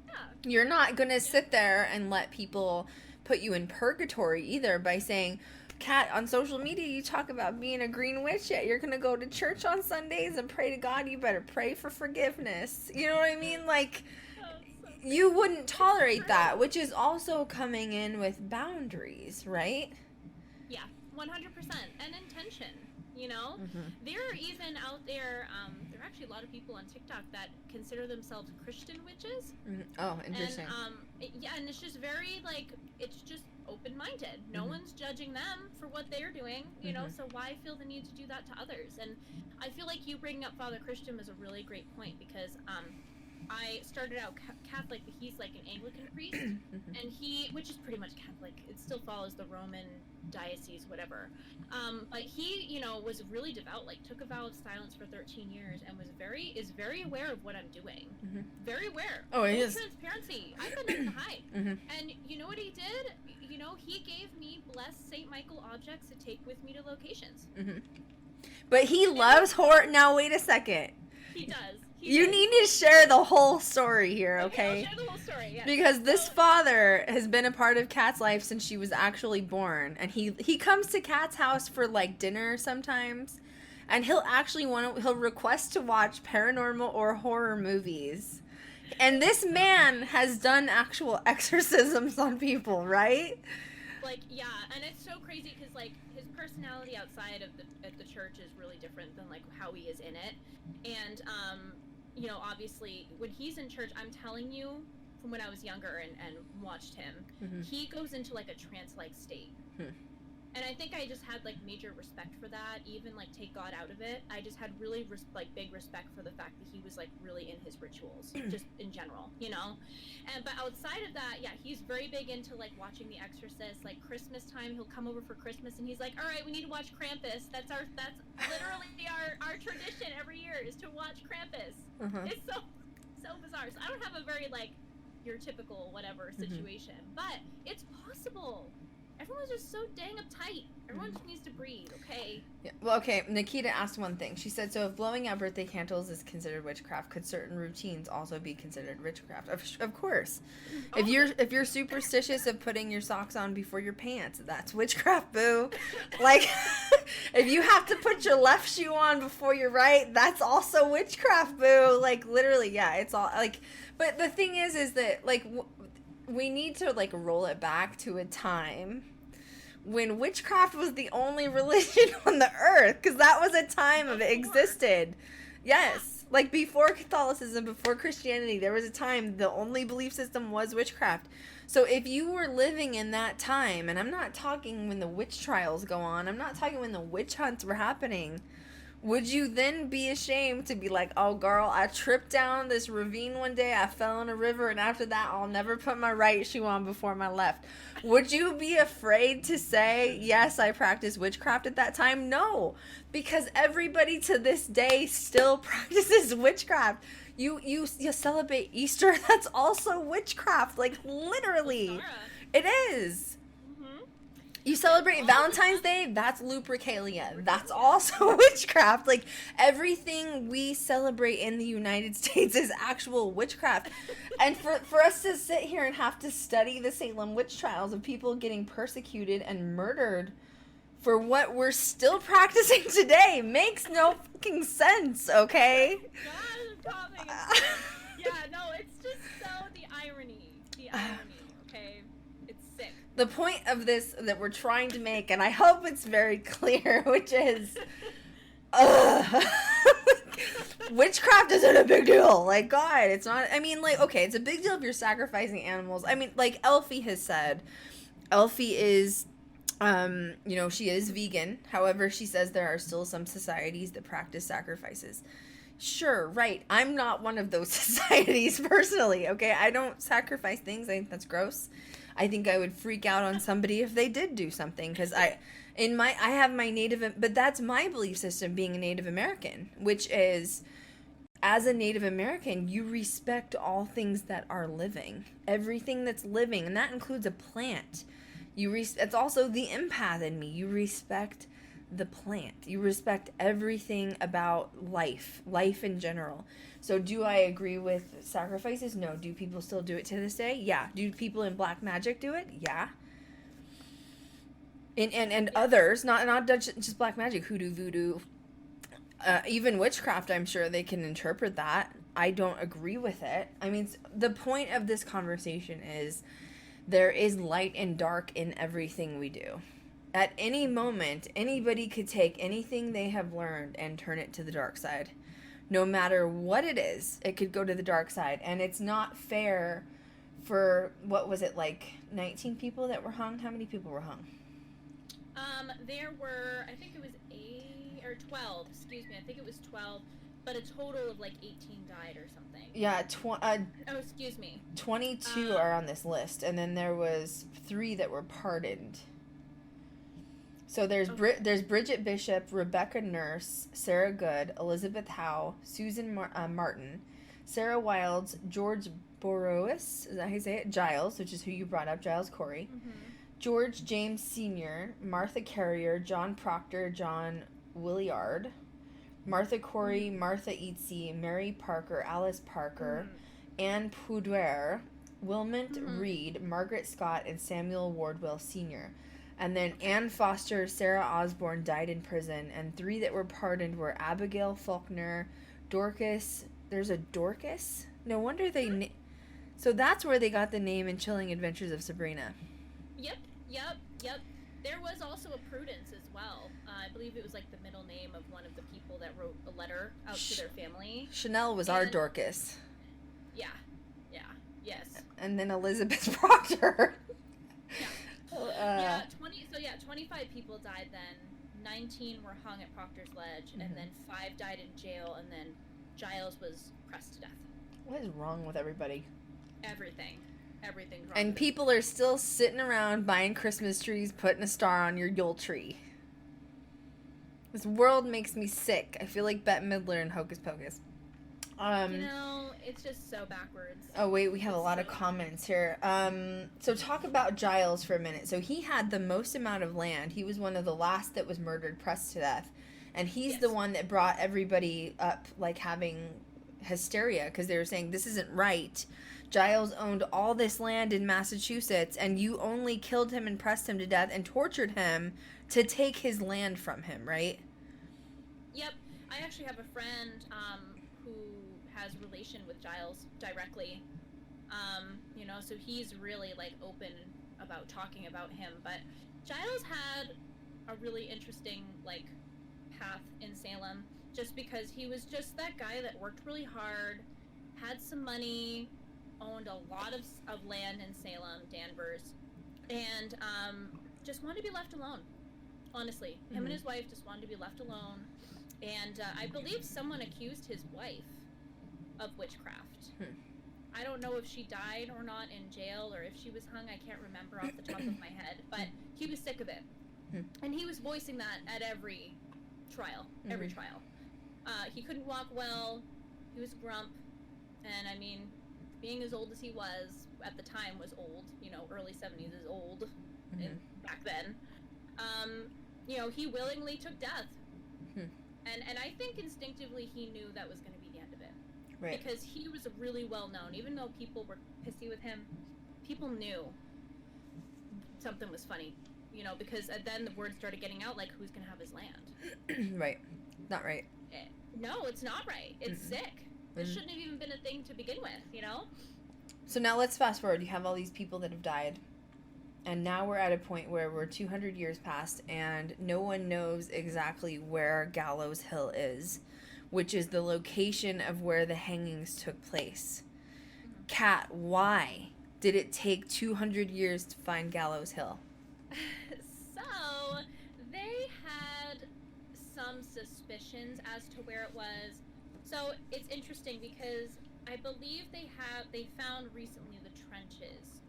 Yeah. You're not gonna sit there and let people put you in purgatory either by saying, Kat, on social media you talk about being a green witch, yet you're gonna go to church on Sundays and pray to God. You better pray for forgiveness. You know what I mean? Like, you wouldn't tolerate that, which is also coming in with boundaries, right? Yeah, 100%. And intention, Mm-hmm. There are even out there, there are actually a lot of people on TikTok that consider themselves Christian witches. Mm-hmm. Oh, interesting. And, and it's just very, it's just open-minded. No Mm-hmm. one's judging them for what they're doing, so why feel the need to do that to others? And I feel like you bringing up Father Christian was a really great point, because I started out Catholic, but he's like an Anglican priest, and which is pretty much Catholic. It still follows the Roman diocese, whatever. But he, was really devout, took a vow of silence for 13 years, and is very aware of what I'm doing. Mm-hmm. Very aware. Oh, he is. Transparency. I've been nothing to hide. Mm-hmm. And you know what he did? He gave me blessed St. Michael objects to take with me to locations. Mm-hmm. But he loves horror. Now, wait a second. He does. You need to share the whole story here, okay? I'll share the whole story, yeah. Because this father has been a part of Kat's life since she was actually born. And he comes to Kat's house for, dinner sometimes. And he'll request to watch paranormal or horror movies. And this man has done actual exorcisms on people, right? Yeah, and it's so crazy because, his personality outside of the church is really different than, how he is in it. And, obviously, when he's in church, I'm telling you, from when I was younger and watched him, mm-hmm. he goes into, a trance-like state. And I think I just had, major respect for that, even, take God out of it. I just had really, big respect for the fact that he was, really in his rituals, just in general, But outside of that, yeah, he's very big into, watching The Exorcist. Christmas time, he'll come over for Christmas, and he's like, all right, we need to watch Krampus. That's literally our tradition every year, is to watch Krampus. Uh-huh. It's so bizarre. So I don't have a very, your typical whatever situation, but it's possible. Everyone's just so dang uptight. Everyone just needs to breathe, okay? Yeah. Well, okay, Nikita asked one thing. She said, so if blowing out birthday candles is considered witchcraft, could certain routines also be considered witchcraft? Of course. Oh. If you're superstitious of putting your socks on before your pants, that's witchcraft, boo. If you have to put your left shoe on before your right, that's also witchcraft, boo. Literally, yeah, it's all, but the thing is that, we need to, roll it back to a time when witchcraft was the only religion on the earth, because that was a time of it existed. Yes. Before Catholicism, before Christianity, there was a time the only belief system was witchcraft. So if you were living in that time, and I'm not talking when the witch trials go on, I'm not talking when the witch hunts were happening, would you then be ashamed to be like, oh, girl, I tripped down this ravine one day, I fell in a river, and after that, I'll never put my right shoe on before my left? Would you be afraid to say, yes, I practiced witchcraft at that time? No, because everybody to this day still practices witchcraft. You celebrate Easter, that's also witchcraft, literally. It is. You celebrate Valentine's Day, that's Lupercalia. That's also witchcraft. Everything we celebrate in the United States is actual witchcraft. And for us to sit here and have to study the Salem witch trials of people getting persecuted and murdered for what we're still practicing today makes no fucking sense, okay? God, I'm coughing. Yeah, no, it's just so the irony, okay? It's sick. The point of this that we're trying to make, and I hope it's very clear, which is, witchcraft isn't a big deal. Like, God, it's not. I mean, like, okay, it's a big deal if you're sacrificing animals. I mean, like Elfie has said, Elfie is, she is vegan. However, she says there are still some societies that practice sacrifices. Sure, right. I'm not one of those societies personally, okay? I don't sacrifice things. I think that's gross. I think I would freak out on somebody if they did do something, because I have my but that's my belief system being a Native American, which is, as a Native American, you respect all things that are living, everything that's living, and that includes a plant. It's also the empath in me. You respect the plant. You respect everything about life in general. So do I agree with sacrifices? No. Do people still do it to this day? Yeah. Do people in black magic do it? Yeah. And others, not just black magic, hoodoo, voodoo, even witchcraft, I'm sure they can interpret that. I don't agree with it. I mean, the point of this conversation is there is light and dark in everything we do. At any moment, anybody could take anything they have learned and turn it to the dark side. No matter what it is, it could go to the dark side. And it's not fair for, what was it, like 19 people that were hung? How many people were hung? There were, I think it was 8 or 12, excuse me, I think it was 12, but a total of like 18 died or something. Yeah, oh, excuse me. 22 are on this list, and then there was 3 that were pardoned. So there's there's Bridget Bishop, Rebecca Nurse, Sarah Good, Elizabeth Howe, Susan Martin, Sarah Wilds, George Borowis, is that how you say it? Giles, which is who you brought up, Giles Corey. Mm-hmm. George James Sr., Martha Carrier, John Proctor, John Williard, Martha Corey, Martha Eatsy, Mary Parker, Alice Parker, Anne Poudier, Wilmot Reed, Margaret Scott, and Samuel Wardwell Sr. And then Anne Foster, Sarah Osborne died in prison, and 3 that were pardoned were Abigail Faulkner, Dorcas. There's a Dorcas? No wonder they... So that's where they got the name and Chilling Adventures of Sabrina. Yep. There was also a Prudence as well. I believe it was like the middle name of one of the people that wrote a letter out to their family. Chanel was our Dorcas. Yeah, yes. And then Elizabeth Proctor. Yeah. 25 people died then. 19 were hung at Proctor's Ledge, and then 5 died in jail, and then Giles was pressed to death. What is wrong with everybody? Everything's wrong. And people are still sitting around buying Christmas trees, putting a star on your Yule tree. This world makes me sick. I feel like Bette Midler in Hocus Pocus. It's just so backwards. Oh, wait, we have a lot of comments here. So talk about Giles for a minute. So he had the most amount of land. He was one of the last that was murdered, pressed to death. And he's the one that brought everybody up, like, having hysteria, because they were saying, this isn't right. Giles owned all this land in Massachusetts, and you only killed him and pressed him to death and tortured him to take his land from him, right? Yep. I actually have a friend who has relation with Giles directly. So he's really, like, open about talking about him. But Giles had a really interesting, like, path in Salem, just because he was just that guy that worked really hard, had some money, owned a lot of land in Salem, Danvers, and just wanted to be left alone. Honestly, him and his wife just wanted to be left alone, and I believe someone accused his wife of witchcraft. I don't know if she died or not in jail, or if she was hung. I can't remember off the top of my head, but he was sick of it, and he was voicing that at every trial. He couldn't walk well. He was grump, and I mean, being as old as he was at the time was old. Early 70s is old back then. He willingly took death. And I think instinctively he knew that was going to be the end of it. Right. Because he was really well known. Even though people were pissy with him, people knew something was funny because then the word started getting out, like, who's gonna have his land? Right. Not right. No, it's not right. It's sick. This shouldn't have even been a thing to begin with, So now let's fast forward. You have all these people that have died. And now we're at a point where we're 200 years past and no one knows exactly where Gallows Hill is, which is the location of where the hangings took place. Kat, why did it take 200 years to find Gallows Hill? So, they had some suspicions as to where it was. So, it's interesting because I believe they found recently the trenches,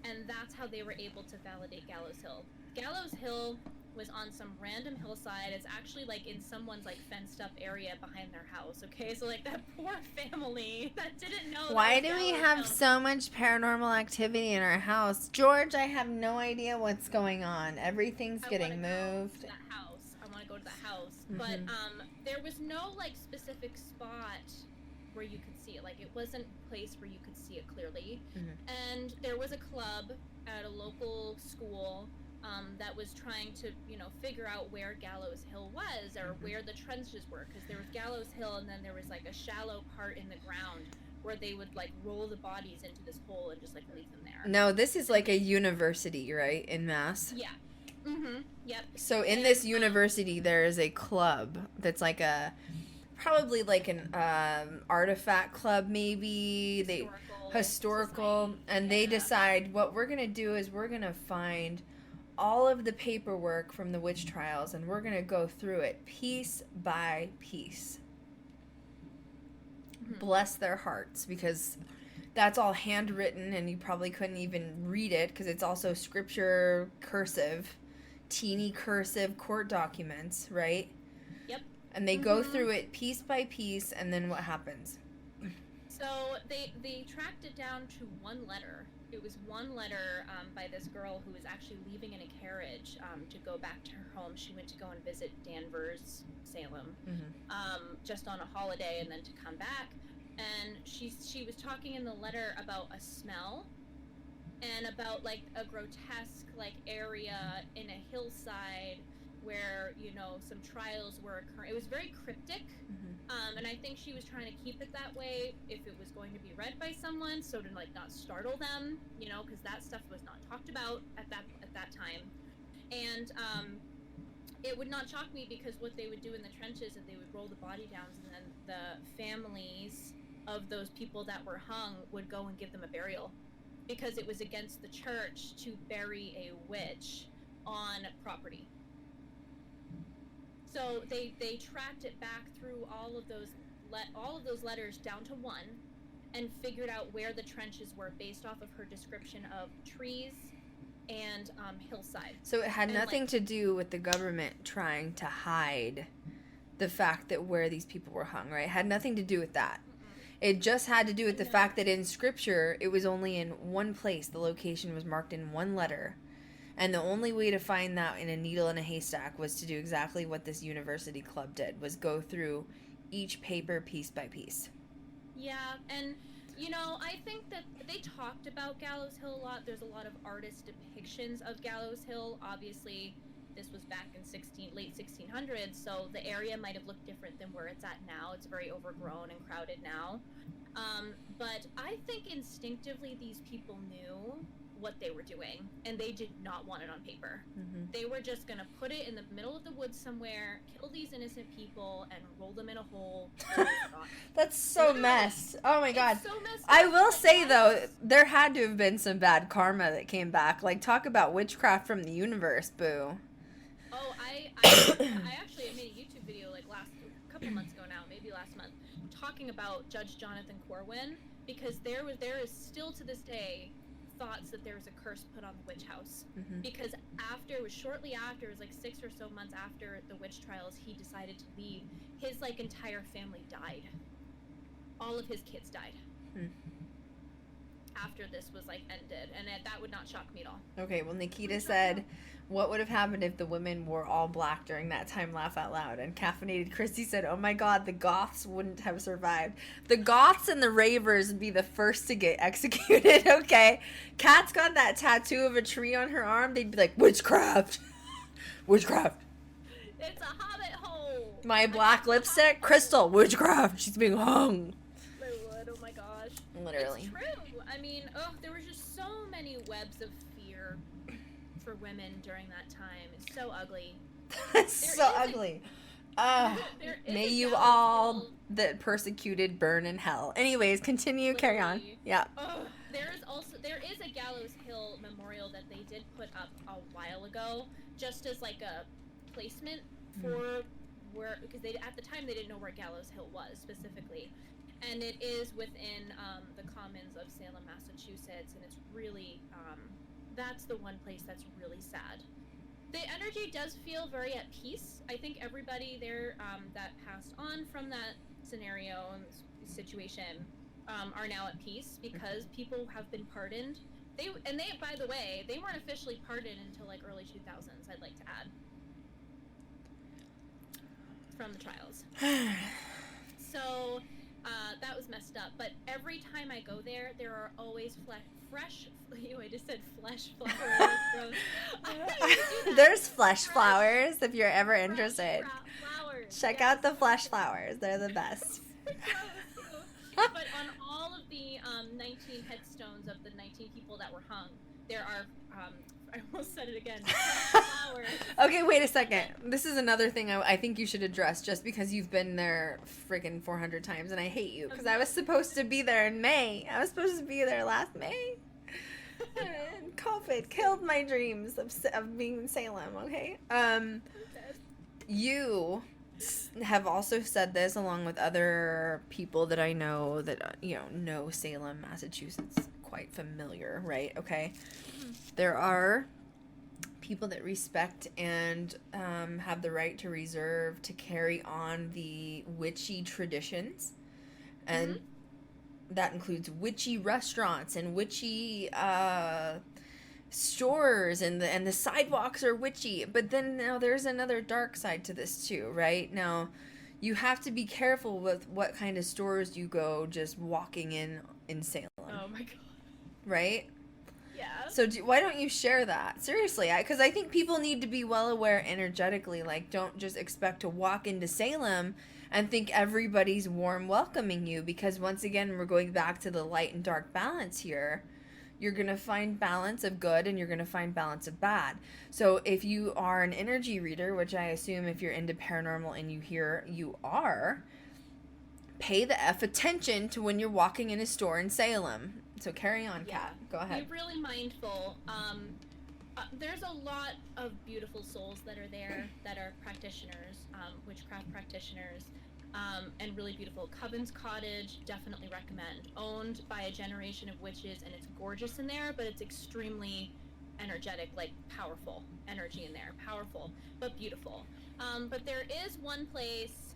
and that's how they were able to validate Gallows Hill. Gallows Hill was on some random hillside. It's actually like in someone's like fenced up area behind their house, okay? So like that poor family that didn't know. Why do we have so much paranormal activity in our house? George, I have no idea what's going on. Everything's getting moved. I want to go to the house. But there was no like specific spot where you could see it. Like, it wasn't a place where you could see it clearly. And there was a club at a local school that was trying to, figure out where Gallows Hill was or where the trenches were, because there was Gallows Hill and then there was like a shallow part in the ground where they would like roll the bodies into this hole and just like leave them there. No, this is like a university, right, in Mass? Yeah. Yep. So in this university, there is a club that's like probably like an artifact club, maybe historical, and they decide what we're gonna do is we're gonna find all of the paperwork from the witch trials and we're gonna go through it piece by piece. Bless their hearts, because that's all handwritten and you probably couldn't even read it because it's also scripture cursive, teeny cursive court documents, right? Yep. And they go through it piece by piece, and then what happens? So they tracked it down to one letter. It was one letter by this girl who was actually leaving in a carriage to go back to her home. She went to go and visit Danvers, Salem, just on a holiday, and then to come back. And she was talking in the letter about a smell and about like a grotesque like area in a hillside where some trials were occurring. It was very cryptic, and I think she was trying to keep it that way if it was going to be read by someone, so to like not startle them, because that stuff was not talked about at that time. And it would not shock me, because what they would do in the trenches is they would roll the body down, and then the families of those people that were hung would go and give them a burial, because it was against the church to bury a witch on property. So they tracked it back through all of those letters down to one, and figured out where the trenches were based off of her description of trees and hillside. So it had nothing to do with the government trying to hide the fact that where these people were hung, right? It had nothing to do with that. It just had to do with the fact that in scripture it was only in one place. The location was marked in one letter. And the only way to find that in a needle in a haystack was to do exactly what this university club did, was go through each paper piece by piece. Yeah, and, I think that they talked about Gallows Hill a lot. There's a lot of artist depictions of Gallows Hill. Obviously, this was back in late 1600s, so the area might have looked different than where it's at now. It's very overgrown and crowded now. But I think instinctively these people knew what they were doing, and they did not want it on paper. They were just gonna put it in the middle of the woods somewhere, kill these innocent people, and roll them in a hole. That's so messed. Oh my god. So messed I up. will say though, there had to have been some bad karma that came back. Like, talk about witchcraft from the universe, boo. Oh, I actually made a YouTube video like a couple months ago now, maybe last month, talking about Judge Jonathan Corwin, because there is still to this day thoughts that there was a curse put on the witch house, because shortly after, it was like 6 or so months after the witch trials, he decided to leave. His like entire family died. All of his kids died. after this was like ended, and that would not shock me at all. Okay, well, Nikita said, what would have happened if the women wore all black during that time? Laugh out loud. And Caffeinated Christy said, oh my god, the goths wouldn't have survived. The goths and the ravers would be the first to get executed. Okay, Kat's got that tattoo of a tree on her arm. They'd be like, witchcraft. Witchcraft. It's a hobbit hole. My black lipstick, Krystal, witchcraft. She's being hung. They would. Oh my gosh. Literally. It's true. I mean, there was just so many webs of fear for women during that time. It's so ugly. It's so ugly. May you all that persecuted burn in hell. Anyways, continue. Literally. Carry on. Yeah. There is a Gallows Hill memorial that they did put up a while ago, just as like a placement for where, because they at the time they didn't know where Gallows Hill was specifically, and it is within the Commons of Salem, Massachusetts, and it's really that's the one place that's really sad. The energy does feel very at peace. I think everybody there that passed on from that scenario and situation are now at peace because people have been pardoned. They, by the way, they weren't officially pardoned until like early 2000s, I'd like to add, from the trials. So that was messed up. But every time I go there, there are always fresh. Ew, I just said flesh flowers. There's flesh flowers if you're ever interested. Flowers. Check out the flesh flowers. They're the best. But on all of the 19 headstones of the 19 people that were hung, there are, I almost said it again, flowers. Okay, wait a second. This is another thing I think you should address just because you've been there freaking 400 times and I hate you because I was supposed to be there in May. I was supposed to be there last May. And COVID killed my dreams of being in Salem, okay? You have also said this along with other people that I know that, know Salem, Massachusetts quite familiar, right? Okay. There are people that respect and have the right to reserve to carry on the witchy traditions. And that includes witchy restaurants and witchy stores, and the sidewalks are witchy. But then now there's another dark side to this too, right? Now you have to be careful with what kind of stores you go just walking in Salem. Oh my god. Right? Yeah. So why don't you share that? Seriously, because I think people need to be well aware energetically. Like, don't just expect to walk into Salem and think everybody's warm welcoming you, because once again, we're going back to the light and dark balance here. You're going to find balance of good and you're going to find balance of bad. So if you are an energy reader, which I assume if you're into paranormal and you are, pay the F attention to when you're walking in a store in Salem. So carry on, Kat. Go ahead. Be really mindful. There's a lot of beautiful souls that are there that are practitioners, witchcraft practitioners, and really beautiful. Coven's Cottage, definitely recommend. Owned by a generation of witches, and it's gorgeous in there, but it's extremely energetic, like powerful energy in there. Powerful, but beautiful. But there is one place,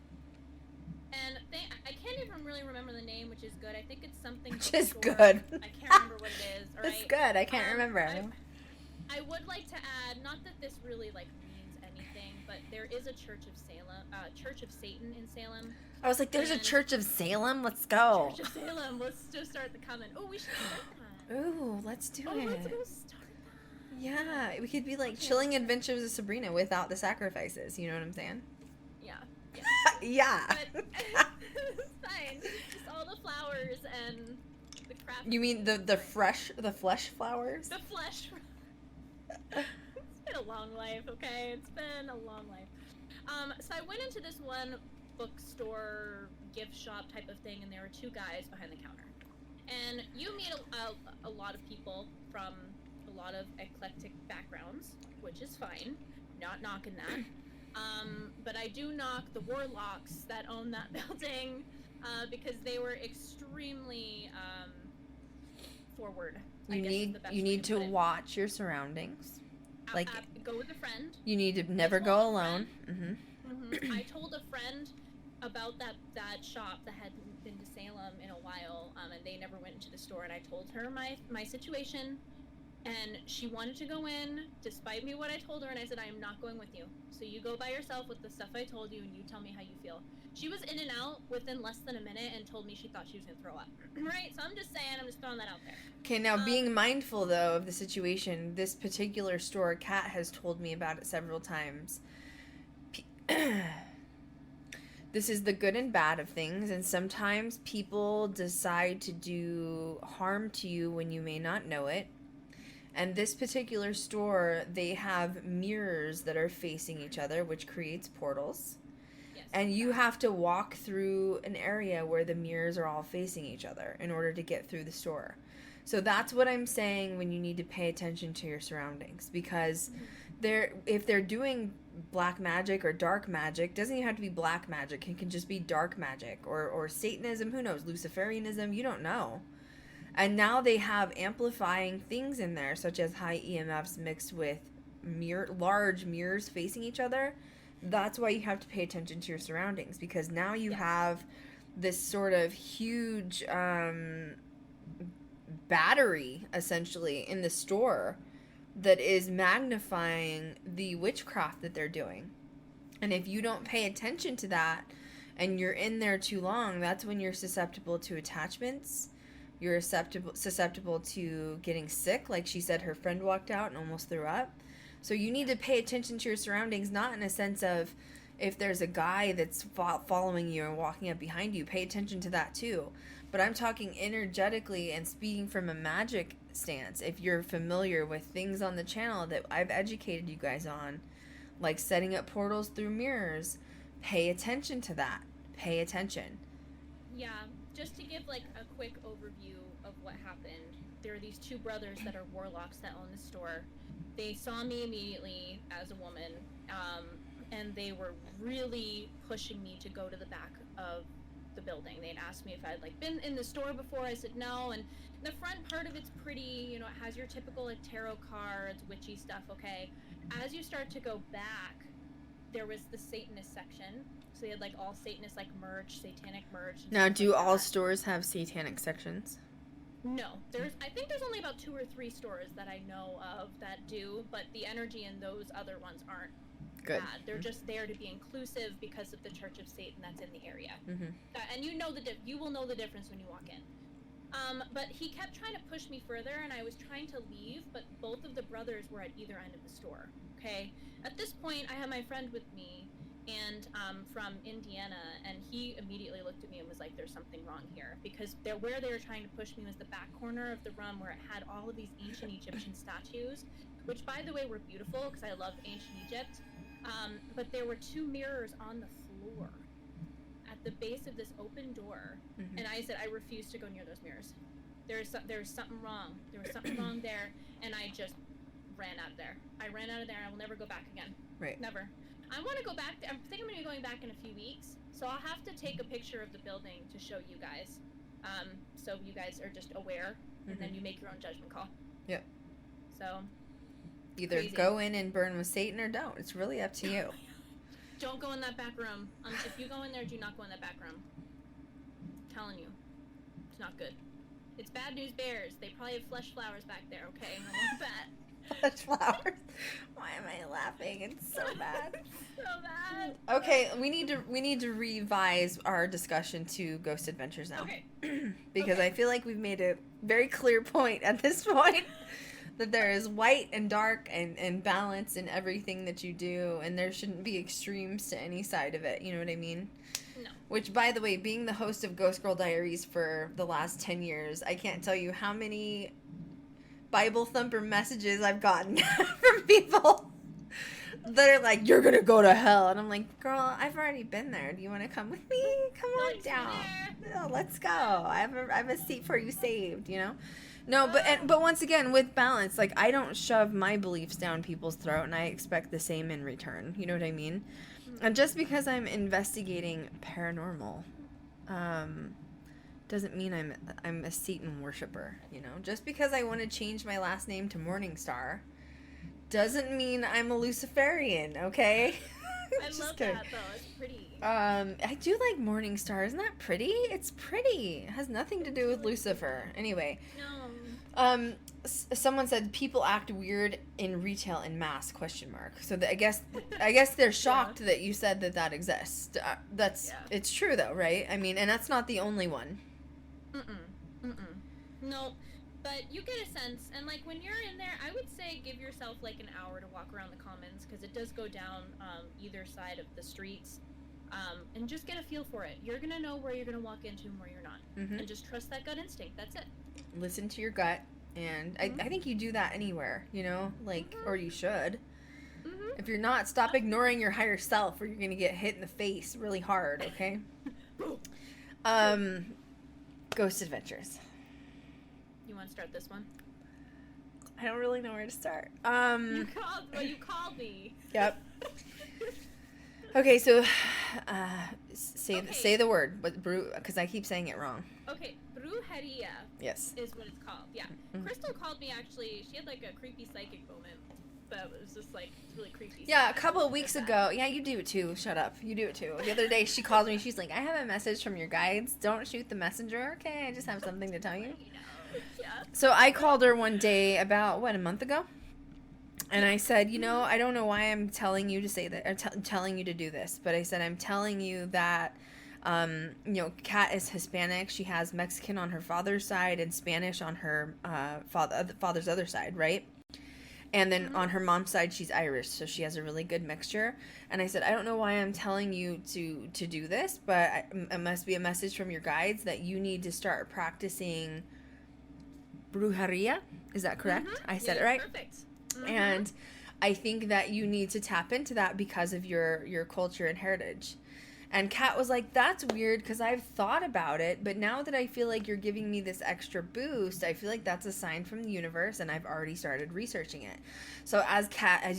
and I can't even really remember the name, which is good. I think it's something. Which is bookstore. good. I can't remember what it is. All right? It's good. I can't remember. I would like to add, not that this really means anything, but there is a Church of Salem, Church of Satan in Salem. I was like, there's a Church of Salem? Let's go. Church of Salem. Let's just start the comment. Oh, we should start that. Ooh, let's do it. Let's go start that. Yeah, we could be like Chilling Adventures of Sabrina without the sacrifices. You know what I'm saying? Yeah. Yeah. But it's fine. Just all the flowers and the craft. You mean the flesh flowers? The flesh. It's been a long life, okay? It's been a long life. So I went into this one bookstore gift shop type of thing, and there were two guys behind the counter. And you meet a lot of people from a lot of eclectic backgrounds, which is fine. Not knocking that. But I do knock the warlocks that own that building because they were extremely forward. You need to watch your surroundings. Go with a friend. You need to never go alone. I told a friend about that shop that hadn't been to Salem in a while, and they never went into the store. And I told her my situation, and she wanted to go in despite me what I told her. And I said, I am not going with you. So you go by yourself with the stuff I told you, and you tell me how you feel. She was in and out within less than a minute and told me she thought she was gonna throw up. Right? So I'm just saying, I'm just throwing that out there. Okay, now being mindful though of the situation, this particular store, Kat has told me about it several times. This is the good and bad of things, and sometimes people decide to do harm to you when you may not know it. And this particular store, they have mirrors that are facing each other, which creates portals. Yes. And you have to walk through an area where the mirrors are all facing each other in order to get through the store. So that's what I'm saying when you need to pay attention to your surroundings, because if they're doing black magic or dark magic, doesn't even have to be black magic. It can just be dark magic or Satanism, who knows, Luciferianism, you don't know. And now they have amplifying things in there, such as high EMFs mixed with large mirrors facing each other. That's why you have to pay attention to your surroundings, because now you have this sort of huge battery, essentially, in the store that is magnifying the witchcraft that they're doing. And if you don't pay attention to that and you're in there too long, that's when you're susceptible to attachments. You're susceptible to getting sick. Like she said, her friend walked out and almost threw up. So you need to pay attention to your surroundings, not in a sense of if there's a guy that's following you and walking up behind you, pay attention to that too. But I'm talking energetically and speaking from a magic stance. If you're familiar with things on the channel that I've educated you guys on, like setting up portals through mirrors, pay attention to that. Pay attention. Yeah, just to give like a quick overview of what happened. There are these two brothers that are warlocks that own the store. They saw me immediately as a woman, and they were really pushing me to go to the back of the building. They'd asked me if I'd like been in the store before. I said no, and the front part of it's pretty, you know, it has your typical like tarot cards, witchy stuff, okay? As you start to go back, there was the Satanist section. So they had like all Satanist like merch, satanic merch. Now, do all stores have satanic sections? No, I think there's only about 2 or 3 stores that I know of that do, but the energy in those other ones aren't good. Bad. They're just there to be inclusive because of the Church of Satan that's in the area. Mm-hmm. And you know you will know the difference when you walk in. But he kept trying to push me further, and I was trying to leave, but both of the brothers were at either end of the store. Okay. At this point, I had my friend with me, and from Indiana, and he immediately looked at me and was like, there's something wrong here, because where they were trying to push me was the back corner of the room where it had all of these ancient Egyptian statues, which by the way were beautiful because I love ancient Egypt, but there were 2 mirrors on the floor at the base of this open door, and I said I refuse to go near those mirrors. There's something wrong. There was something wrong there, and I just ran out of there. I ran out of there, and I will never go back again. Right. Never. I want to go back. I think I'm going to be going back in a few weeks, so I'll have to take a picture of the building to show you guys, so you guys are just aware, and then you make your own judgment call. Yep. So. Either crazy. Go in and burn with Satan or don't. It's really up to you. Don't go in that back room. If you go in there, do not go in that back room. I'm telling you, it's not good. It's bad news bears. They probably have flesh flowers back there. Okay, and I want that. Flesh flowers. Why am I laughing? It's so bad. So bad. Okay, we need to revise our discussion to Ghost Adventures now. Okay. Because Okay. I feel like we've made a very clear point at this point that there is white and dark and balance in everything that you do, and there shouldn't be extremes to any side of it. You know what I mean? No. Which, by the way, being the host of Ghost Girl Diaries for the last 10 years, I can't tell you how many Bible thumper messages I've gotten from people that are like, you're gonna go to hell. And I'm like, girl, I've already been there. Do you want to come with me? Come on Let's down. be Oh, let's go. I have a seat for you saved, you know? No, but once again, with balance, like, I don't shove my beliefs down people's throat, and I expect the same in return. You know what I mean? And just because I'm investigating paranormal, doesn't mean I'm a Satan worshiper, you know? Just because I want to change my last name to Morningstar doesn't mean I'm a Luciferian, okay? I Just love kidding. that though. It's pretty. I do like Morning Star. Isn't that pretty? It's pretty. It has nothing to do with Lucifer. Anyway, No. someone said people act weird in retail in mass ? So I guess they're shocked that you said that exists. It's true though, right? I mean, and that's not the only one. No, but you get a sense, and like when you're in there, I would say give yourself like an hour to walk around the commons because it does go down either side of the streets, and just get a feel for it. You're gonna know where you're gonna walk into and where you're not, and just trust that gut instinct. That's it. Listen to your gut, and I think you do that anywhere, you know, like, or you should. If you're not, stop ignoring your higher self, or you're gonna get hit in the face really hard. Okay. Ghost Adventures. You want to start this one? I don't really know where to start. You called me. Yep. Okay, so say the word, but because I keep saying it wrong. Okay, Brujeria. Yes. Is what it's called. Yeah. Krystal called me actually. She had like a creepy psychic moment that was just like really creepy. Yeah, a couple of weeks ago. Yeah, you do it too. Shut up. You do it too. The other day she called me. She's like, I have a message from your guides. Don't shoot the messenger. Okay, I just have something to tell you. Yeah. So I called her one day about, a month ago? And I said, I don't know why I'm telling you to say that, or telling you to do this, but I said, I'm telling you that, Kat is Hispanic. She has Mexican on her father's side and Spanish on her father's other side, right? And then on her mom's side, she's Irish, so she has a really good mixture. And I said, I don't know why I'm telling you to do this, but it must be a message from your guides that you need to start practicing Brujeria. Is that correct? I said it right? Perfect. And I think that you need to tap into that because of your culture and heritage. And Kat was like, that's weird because I've thought about it, but now that I feel like you're giving me this extra boost, I feel like that's a sign from the universe, and I've already started researching it. So as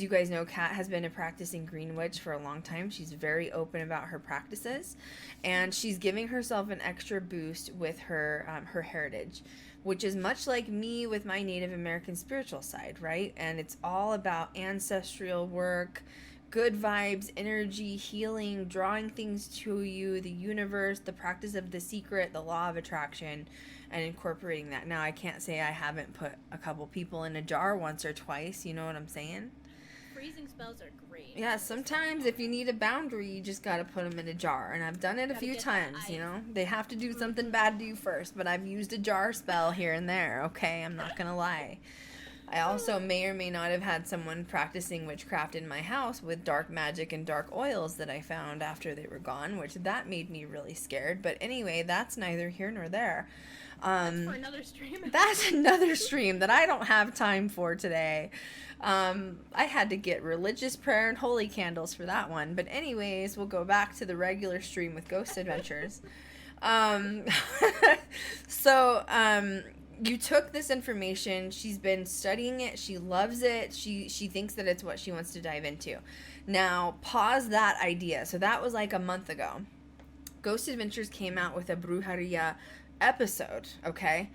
you guys know, Kat has been a practicing Green Witch for a long time. She's very open about her practices, and she's giving herself an extra boost with her heritage, which is much like me with my Native American spiritual side, right? And it's all about ancestral work, good vibes, energy, healing, drawing things to you, the universe, the practice of the secret, the law of attraction, and incorporating that. Now, I can't say I haven't put a couple people in a jar once or twice, you know what I'm saying? Freezing spells are great. Yeah, sometimes if you need a boundary, you just gotta put them in a jar. And I've done it a few times, They have to do something bad to you first, but I've used a jar spell here and there, okay? I'm not gonna lie. I also may or may not have had someone practicing witchcraft in my house with dark magic and dark oils that I found after they were gone, which that made me really scared. But anyway, that's neither here nor there. That's for another stream. That's another stream that I don't have time for today. I had to get religious prayer and holy candles for that one. But anyways, we'll go back to the regular stream with Ghost Adventures. You took this information. She's been studying it. She loves it. She thinks that it's what she wants to dive into. Now, pause that idea. So that was like a month ago. Ghost Adventures came out with a Brujeria episode, okay?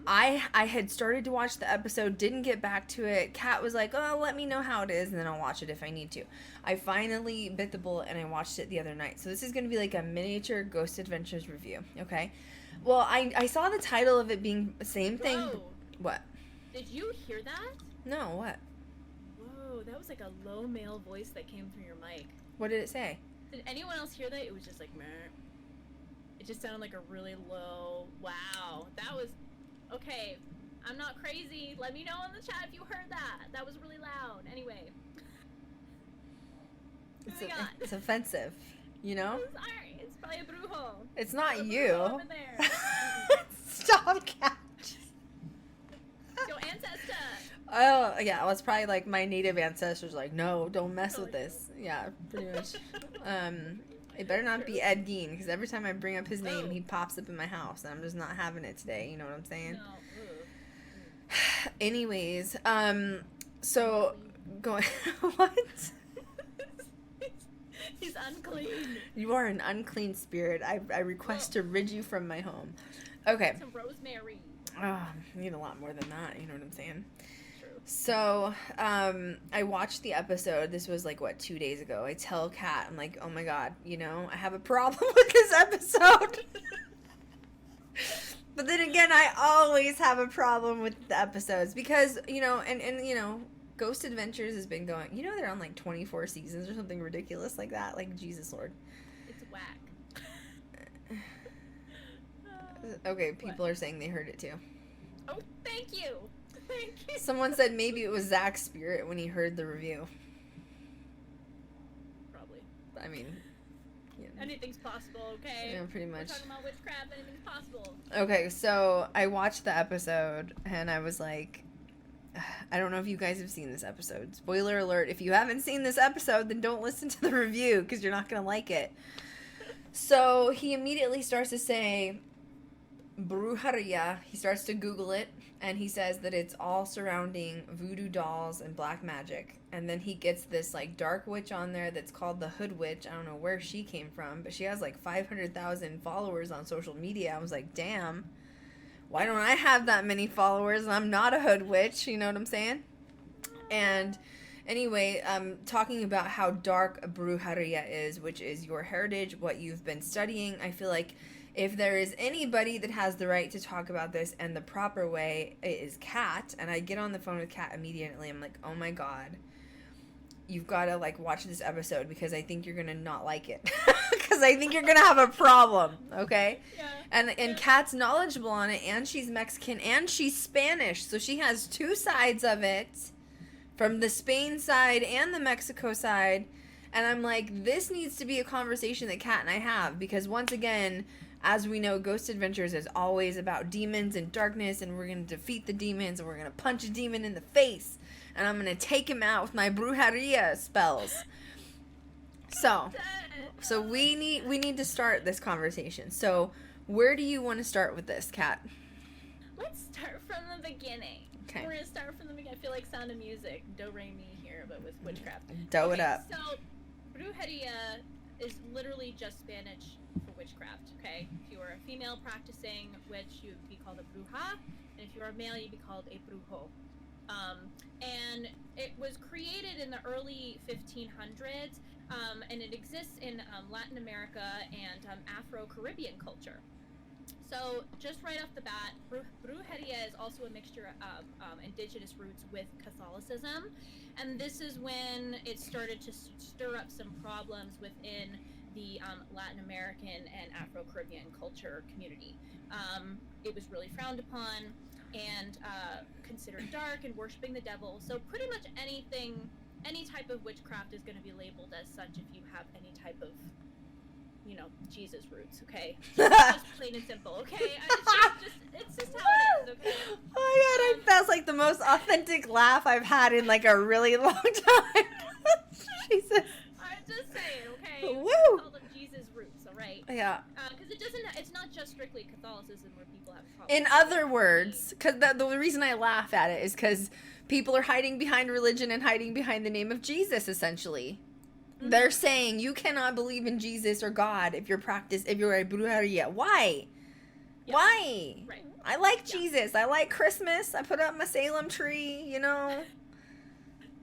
I had started to watch the episode, didn't get back to it. Kat was like, oh, let me know how it is, and then I'll watch it if I need to. I finally bit the bullet, and I watched it the other night. So this is going to be like a miniature Ghost Adventures review, okay? Well, I saw the title of it being the same thing. Whoa. What? Did you hear that? No, what? Whoa, that was like a low male voice that came through your mic. What did it say? Did anyone else hear that? It was just like, meh. It just sounded like a really low, wow. That was, okay, I'm not crazy. Let me know in the chat if you heard that. That was really loud. Anyway. It's offensive, you know? Sorry, it's probably a brujo. It's not There's a you. brujo over there. Stop, Kat. Your ancestor. Oh, yeah, well, it's probably like my native ancestors like, no, don't mess with this. Yeah, pretty much. It better not be Ed Gein, because every time I bring up his name, he pops up in my house, and I'm just not having it today, you know what I'm saying? No. Anyways, so, going, what? He's unclean. You are an unclean spirit. I request to rid you from my home. Okay. Some rosemary. Oh, I need a lot more than that, you know what I'm saying? True. So, I watched the episode. This was like, what, 2 days ago. I tell Kat, I'm like, oh my God, I have a problem with this episode. But then again, I always have a problem with the episodes because, and Ghost Adventures has been going, they're on like 24 seasons or something ridiculous like that. Like, Jesus Lord. It's whack. Okay, people are saying they heard it too. Oh, thank you. Thank you. Someone said maybe it was Zach's spirit when he heard the review. Probably. I mean, anything's possible, okay? Yeah, pretty much. We're talking about witchcraft, anything's possible. Okay, so I watched the episode and I was like, I don't know if you guys have seen this episode. Spoiler alert, if you haven't seen this episode, then don't listen to the review because you're not going to like it. So he immediately starts to say, Brujeria. He starts to Google it, and he says that it's all surrounding voodoo dolls and black magic. And then he gets this, like, dark witch on there that's called the Hood Witch. I don't know where she came from, but she has, like, 500,000 followers on social media. I was like, damn, why don't I have that many followers and I'm not a Hood Witch? You know what I'm saying? And anyway, talking about how dark Brujeria is, which is your heritage, what you've been studying, I feel like if there is anybody that has the right to talk about this and the proper way, it is Kat. And I get on the phone with Kat immediately. I'm like, oh my God, you've got to like watch this episode because I think you're going to not like it. Because I think you're going to have a problem, okay? Yeah. And Kat's knowledgeable on it, and she's Mexican, and she's Spanish. So she has two sides of it, from the Spain side and the Mexico side. And I'm like, this needs to be a conversation that Kat and I have. Because once again, as we know, Ghost Adventures is always about demons and darkness, and we're going to defeat the demons, and we're going to punch a demon in the face, and I'm going to take him out with my brujeria spells. So we need to start this conversation. So where do you want to start with this, Kat? Let's start from the beginning. Okay. We're going to start from the beginning. I feel like Sound of Music, do re mi here, but with witchcraft. Do it up. So brujeria is literally just Spanish for witchcraft, okay? If you are a female practicing witch, you would be called a bruja, and if you are a male, you'd be called a brujo. And it was created in the early 1500s, and it exists in Latin America and Afro-Caribbean culture. So just right off the bat, brujeria is also a mixture of indigenous roots with Catholicism, and this is when it started to stir up some problems within the Latin American and Afro-Caribbean culture community. It was really frowned upon and considered dark and worshiping the devil. So pretty much any type of witchcraft is going to be labeled as such if you have any type of, Jesus roots, okay? Just plain and simple, okay? It's just how it is, okay? Oh my God, that's like the most authentic laugh I've had in like a really long time. Jesus. I'm just saying, okay? Woo! We call them Jesus roots, all right? Yeah. Because it's not just strictly Catholicism where people have problems. In other words, because the reason I laugh at it is because people are hiding behind religion and hiding behind the name of Jesus, essentially. Mm-hmm. They're saying you cannot believe in Jesus or God if you're a brujeria. Why? Yeah. Why? Right. I like Jesus. I like Christmas. I put up my Salem tree,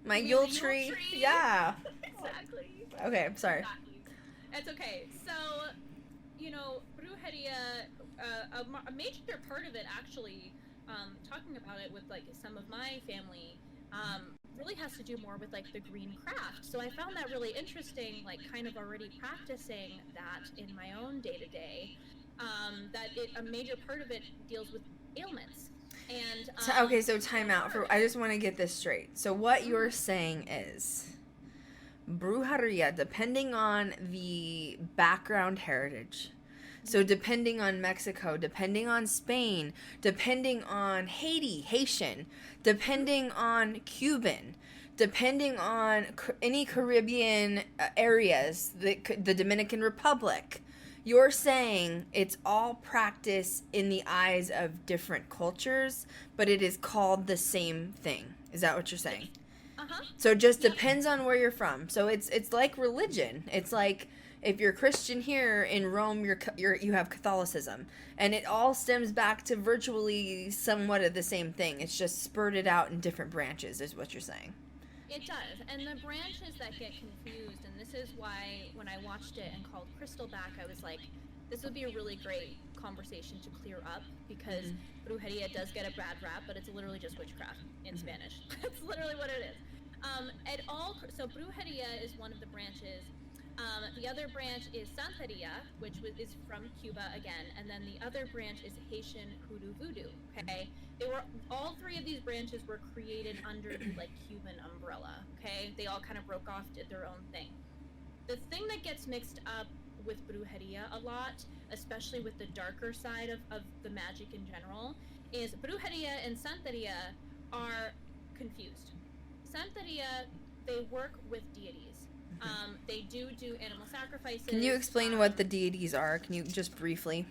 my Yule tree. Yeah. Exactly. Okay, I'm sorry. Exactly. It's okay. So, brujeria, a major part of it actually, talking about it with like some of my family, really has to do more with like the green craft. So I found that really interesting, like kind of already practicing that in my own day-to-day, that a major part of it deals with ailments. And okay, so time out. I just want to get this straight. So what you're saying is brujeria, depending on the background heritage, so depending on Mexico, depending on Spain, depending on Haitian, depending on Cuban, depending on any Caribbean areas, the Dominican Republic, you're saying it's all practice in the eyes of different cultures, but it is called the same thing. Is that what you're saying? So it just depends on where you're from. So it's like religion. It's like If you're Christian here in Rome, you have Catholicism, and it all stems back to virtually somewhat of the same thing. It's just spurted out in different branches, is what you're saying. It does, and the branches that get confused, and this is why when I watched it and called Krystal back, I was like, this would be a really great conversation to clear up, because Brujeria does get a bad rap, but it's literally just witchcraft in Spanish. That's literally what it is. So Brujeria is one of the branches. The other branch is Santeria, which is from Cuba again, and then the other branch is Haitian Hoodoo Voodoo. Okay, all three of these branches were created under the Cuban umbrella. Okay, they all kind of broke off, did their own thing. The thing that gets mixed up with Brujeria a lot, especially with the darker side of the magic in general, is Brujeria and Santeria are confused. Santeria, they work with deities. They do animal sacrifices. Can you explain what the deities are? Can you just briefly?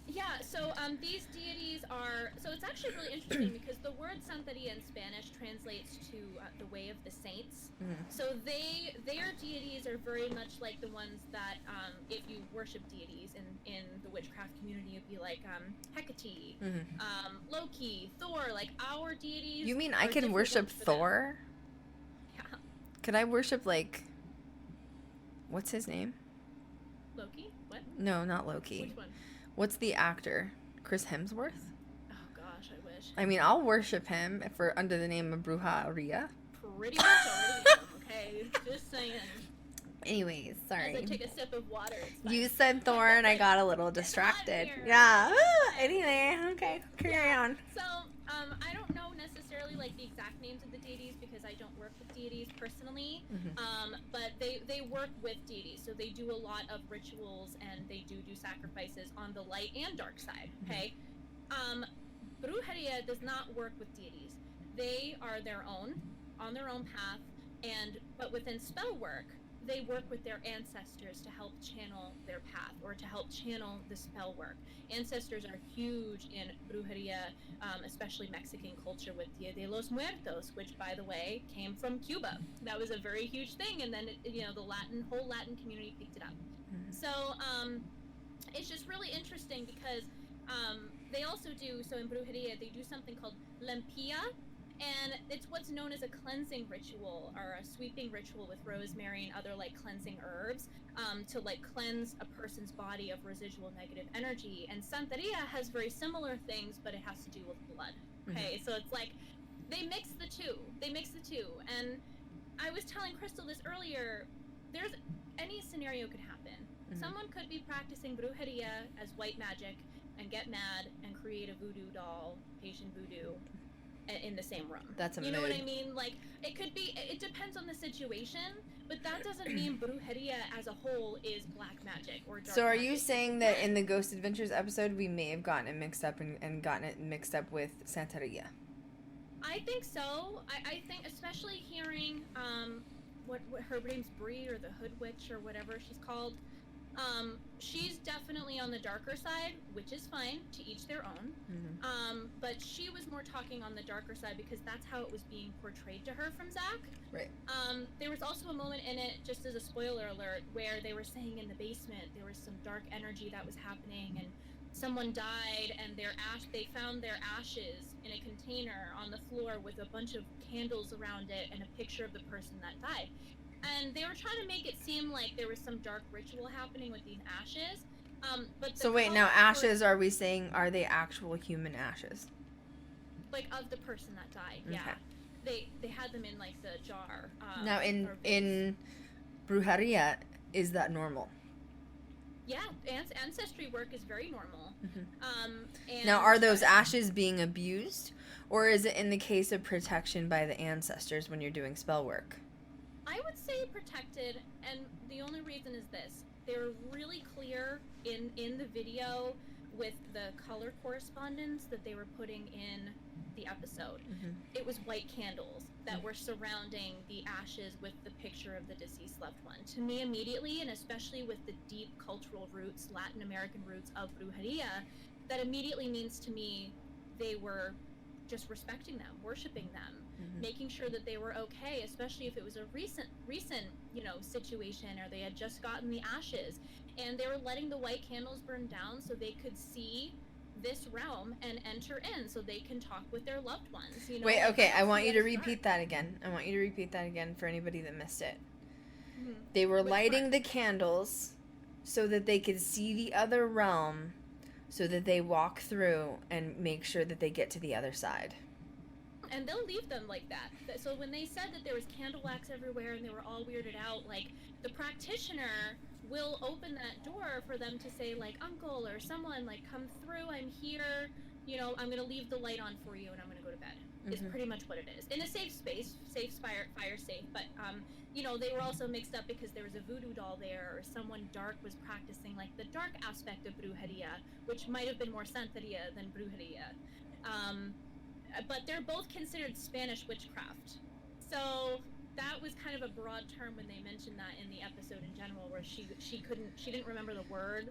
Yeah, so these deities are... So it's actually really interesting because the word Santeria in Spanish translates to the way of the saints. So their deities are very much like the ones that, if you worship deities in the witchcraft community, it'd be like Hecate, Loki, Thor, like our deities. You mean I can worship Thor? Yeah. Could I worship, what's his name? Loki? What? No, not Loki. Which one? What's the actor? Chris Hemsworth? Oh gosh, I wish. I mean, I'll worship him under the name of Brujeria. Pretty much already am, okay? Just saying. Anyways, sorry. As I take a sip of water. You said Thor and I got a little distracted. Here. Yeah. Anyway, okay. Carry on. So, I don't know necessarily the exact names of the deities because I don't work with deities personally. But they work with deities, so they do a lot of rituals and they do sacrifices on the light and dark side. Okay. Brujeria does not work with deities. They are on their own path, but within spell work, they work with their ancestors to help channel their path or to help channel the spell work. Ancestors are huge in Brujeria, especially Mexican culture with Dia de los Muertos, which, by the way, came from Cuba. That was a very huge thing, and then the whole Latin community picked it up. So it's just really interesting because they also do, so in Brujeria, they do something called limpia, and it's what's known as a cleansing ritual or a sweeping ritual with rosemary and other cleansing herbs to cleanse a person's body of residual negative energy. And Santeria has very similar things, but it has to do with blood. Okay, so it's they mix the two. And I was telling Krystal this earlier, there's any scenario could happen. Someone could be practicing Brujeria as white magic and get mad and create a voodoo doll, Haitian voodoo, in the same room. That's a You know what I mean? It could be, it depends on the situation, but that doesn't mean Brujeria as a whole is black magic or dark So are magic. you saying that in the Ghost Adventures episode, we may have gotten it mixed up and gotten it mixed up with Santeria? I think so. I think especially hearing, what her name's Bree or the Hood Witch or whatever she's called, she's definitely on the darker side, which is fine, to each their own. But she was more talking on the darker side because that's how it was being portrayed to her from Zach. Right. There was also a moment in it, just as a spoiler alert, where they were saying in the basement there was some dark energy that was happening, and someone died, and they found their ashes in a container on the floor with a bunch of candles around it and a picture of the person that died. And they were trying to make it seem like there was some dark ritual happening with these ashes. But So wait, now ashes, are we saying, are they actual human ashes? Of the person that died, yeah. They had them in the jar. Now in Brujeria, is that normal? Yeah, ancestry work is very normal. And Now, are those ashes being abused? Or is it in the case of protection by the ancestors when you're doing spell work? I would say protected, and the only reason is this. They were really clear in the video with the color correspondence that they were putting in the episode. It was white candles that were surrounding the ashes with the picture of the deceased loved one. To me, immediately, and especially with the deep cultural roots, Latin American roots of Brujeria, that immediately means to me they were just respecting them, worshiping them. making sure that they were okay, especially if it was a recent, situation, or they had just gotten the ashes, and they were letting the white candles burn down so they could see this realm and enter in so they can talk with their loved ones. Wait, okay, I want you to repeat that again. For anybody that missed it. Mm-hmm. They were lighting the candles so that they could see the other realm, so that they walk through and make sure that they get to the other side. And they'll leave them like that. So when they said that there was candle wax everywhere and they were all weirded out, like, the practitioner will open that door for them to say, like, uncle or someone, like, come through, I'm here, I'm going to leave the light on for you and I'm going to go to bed. Is pretty much what it is. In a safe space, fire safe, but, they were also mixed up because there was a voodoo doll there, or someone dark was practicing, like, the dark aspect of Brujeria, which might have been more Santeria than Brujeria. But they're both considered Spanish witchcraft. So that was kind of a broad term when they mentioned that in the episode in general, where she didn't remember the word.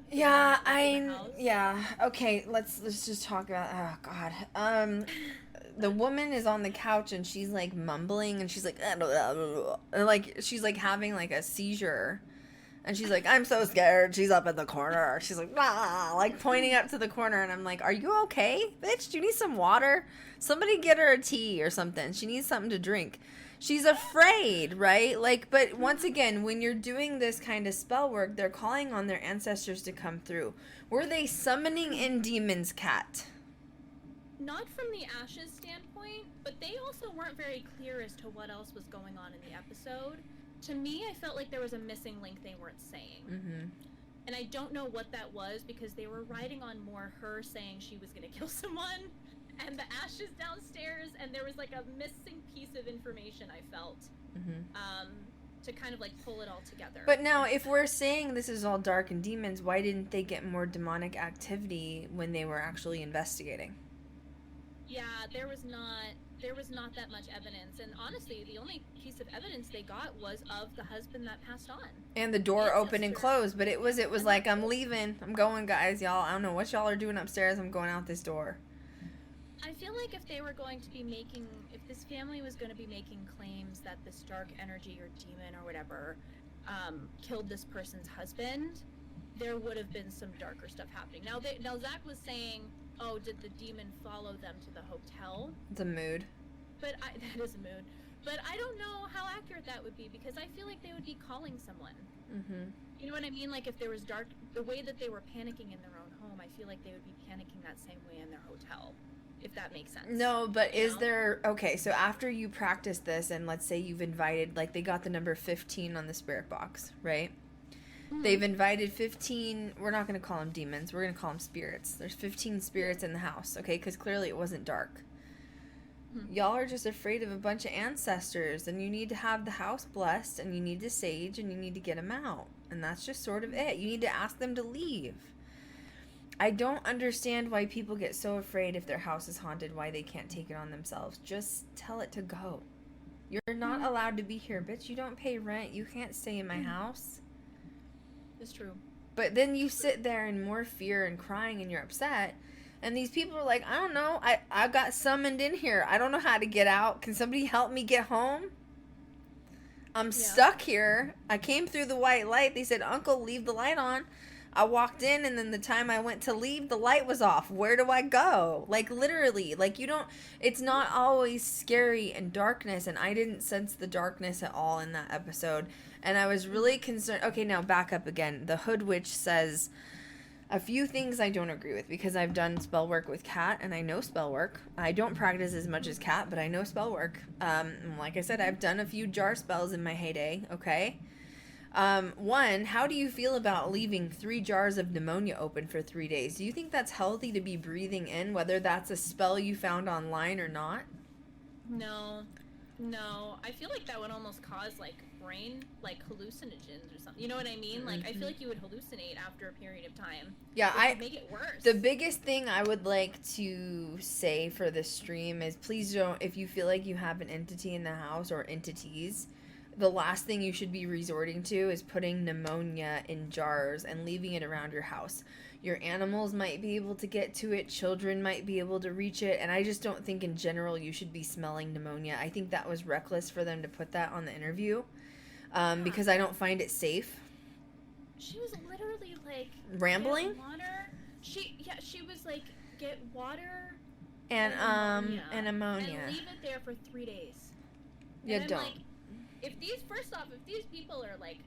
Okay, let's just talk about, oh god. The woman is on the couch and she's like mumbling and she's like, and like she's like having like a seizure. And she's like, I'm so scared. She's up in the corner. She's like, ah, like pointing up to the corner. And I'm like, are you okay, bitch? Do you need some water? Somebody get her a tea or something. She needs something to drink. She's afraid, right? Like, but once again, when you're doing this kind of spell work, they're calling on their ancestors to come through. Were they summoning in demons, Kat? Not from the ashes standpoint, but they also weren't very clear as to what else was going on in the episode. To me, I felt like there was a missing link they weren't saying. Mm-hmm. And I don't know what that was, because they were riding on more her saying she was going to kill someone, and the ashes downstairs, and there was like a missing piece of information, I felt, to kind of like pull it all together. But now, if we're saying this is all dark and demons, why didn't they get more demonic activity when they were actually investigating? Yeah, there was not that much evidence, and honestly, the only piece of evidence they got was of the husband that passed on. And the door opened and closed, but it was like, I'm leaving, I'm going, guys, y'all. I don't know what y'all are doing upstairs. I'm going out this door. I feel like if this family was going to be making claims that this dark energy or demon or whatever killed this person's husband, there would have been some darker stuff happening. Now Zach was saying, oh, did the demon follow them to the hotel? It's a mood. That is a mood. But I don't know how accurate that would be, because I feel like they would be calling someone. Mm-hmm. You know what I mean? Like, if there was the way that they were panicking in their own home, I feel like they would be panicking that same way in their hotel, if that makes sense. No, but okay, so after you practice this, and let's say you've invited, like, they got the number 15 on the spirit box, right? Mm-hmm. They've invited 15, we're not going to call them demons, we're going to call them spirits. There's 15 spirits in the house, okay? Because clearly it wasn't dark. Mm-hmm. Y'all are just afraid of a bunch of ancestors, and you need to have the house blessed, and you need to sage, and you need to get them out. And that's just sort of it. You need to ask them to leave. I don't understand why people get so afraid if their house is haunted, why they can't take it on themselves. Just tell it to go. You're not allowed to be here, bitch. You don't pay rent. You can't stay in my house. It's true. But then you sit there in more fear and crying, and you're upset. And these people are like, I don't know. I got summoned in here. I don't know how to get out. Can somebody help me get home? I'm stuck here. I came through the white light. They said, Uncle, leave the light on. I walked in, and then the time I went to leave, the light was off. Where do I go? Like, literally. Like, it's not always scary and darkness, and I didn't sense the darkness at all in that episode. And I was really concerned. Okay, now back up again. The Hood Witch says a few things I don't agree with, because I've done spell work with Kat, and I know spell work. I don't practice as much as Kat, but I know spell work. Like I said, I've done a few jar spells in my heyday, okay? One, how do you feel about leaving 3 jars of pneumonia open for 3 days? Do you think that's healthy to be breathing in, whether that's a spell you found online or not? No. I feel like that would almost cause, like, brain, like, hallucinogens or something. You know what I mean? Like, I feel like you would hallucinate after a period of time. Yeah, it make it worse. The biggest thing I would like to say for this stream is, please don't, if you feel like you have an entity in the house or entities, the last thing you should be resorting to is putting pneumonia in jars and leaving it around your house. Your animals might be able to get to it. Children might be able to reach it. And I just don't think in general you should be smelling pneumonia. I think that was reckless for them to put that on the interview because I don't find it safe. She was literally like rambling. Get water. She was like, get water and ammonia and leave it there for 3 days. Yeah, and don't. Like, if these people are like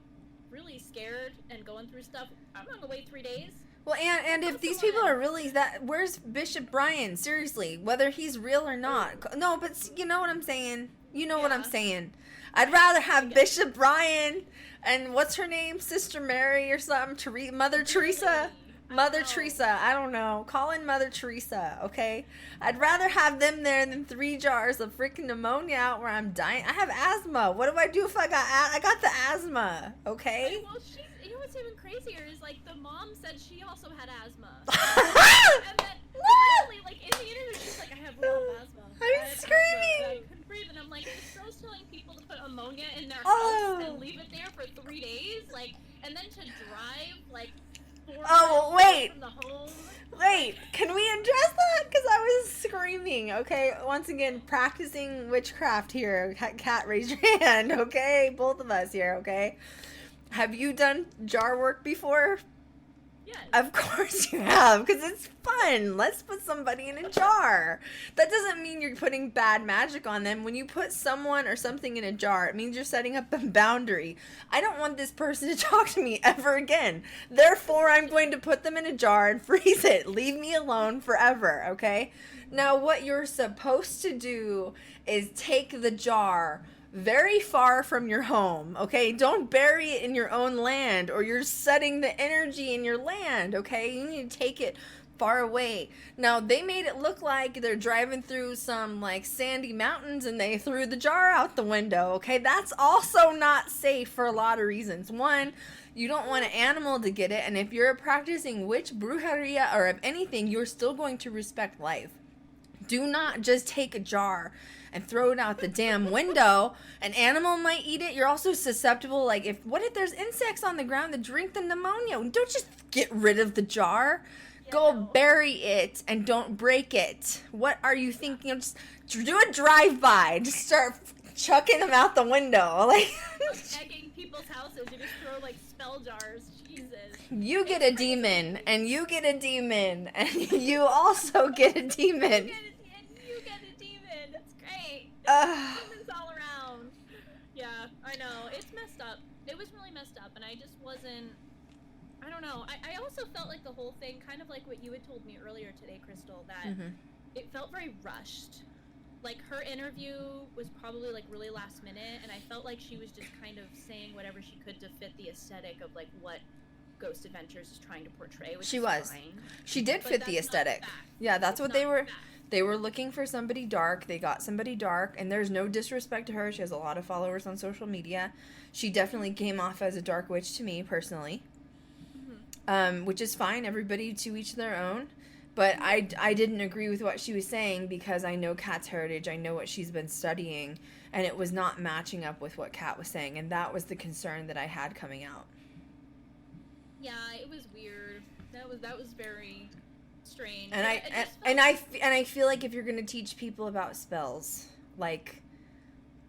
really scared and going through stuff, I'm gonna wait 3 days. Well, and if these people are really that, where's Bishop Brian? Seriously, whether he's real or not. No, but you know what I'm saying. You know what I'm saying. I'd rather have Bishop Brian and what's her name, Sister Mary or something, Mother Teresa. Mother Teresa, I don't know. Call in Mother Teresa, okay? I'd rather have them there than 3 jars of freaking pneumonia out where I'm dying. I have asthma. What do I do if I got the asthma, okay? Well, you know what's even crazier is like the mom said she also had asthma. And then literally, like in the interview, she's like, I have real asthma. I'm screaming. I couldn't breathe, and I'm like, this girl's telling people to put ammonia in their house and leave it there for 3 days, like, and then to drive like. Oh, wait. From the home. Wait, can we address that? Because I was screaming, okay? Once again, practicing witchcraft here. Cat, raise your hand, okay? Both of us here, okay? Have you done jar work before? Yes. Of course you have, because it's fun. Let's put somebody in a jar. That doesn't mean you're putting bad magic on them. When you put someone or something in a jar, it means you're setting up a boundary. I don't want this person to talk to me ever again. Therefore, I'm going to put them in a jar and freeze it. Leave me alone forever, okay? Now, what you're supposed to do is take the jar very far from your home, okay? Don't bury it in your own land or you're setting the energy in your land, okay? You need to take it far away. Now, they made it look like they're driving through some like sandy mountains and they threw the jar out the window, okay? That's also not safe for a lot of reasons. One, you don't want an animal to get it, and if you're practicing witch, brujeria, or of anything, you're still going to respect life. Do not just take a jar and throw it out the damn window. An animal might eat it. You're also susceptible. Like, what if there's insects on the ground that drink the pneumonia? Don't just get rid of the jar. Go bury it and don't break it. What are you thinking? Just do a drive-by. Just start chucking them out the window. Like, egging people's houses. You just throw like spell jars. Jesus. You get a demon, and you get a demon, and you also get a demon. Demons all around. Yeah, I know. It's messed up. It was really messed up, and I just wasn't. I don't know. I also felt like the whole thing, kind of like what you had told me earlier today, Krystal, that it felt very rushed. Like, her interview was probably like really last minute, and I felt like she was just kind of saying whatever she could to fit the aesthetic of like what Ghost Adventures is trying to portray. Which is fine. She did fit the aesthetic. Yeah, that's what they were. They were looking for somebody dark. They got somebody dark, and there's no disrespect to her. She has a lot of followers on social media. She definitely came off as a dark witch to me, personally, which is fine. Everybody to each their own. But I didn't agree with what she was saying because I know Kat's heritage. I know what she's been studying, and it was not matching up with what Kat was saying, and that was the concern that I had coming out. Yeah, it was weird. That was very strange. And I feel like if you're gonna teach people about spells, like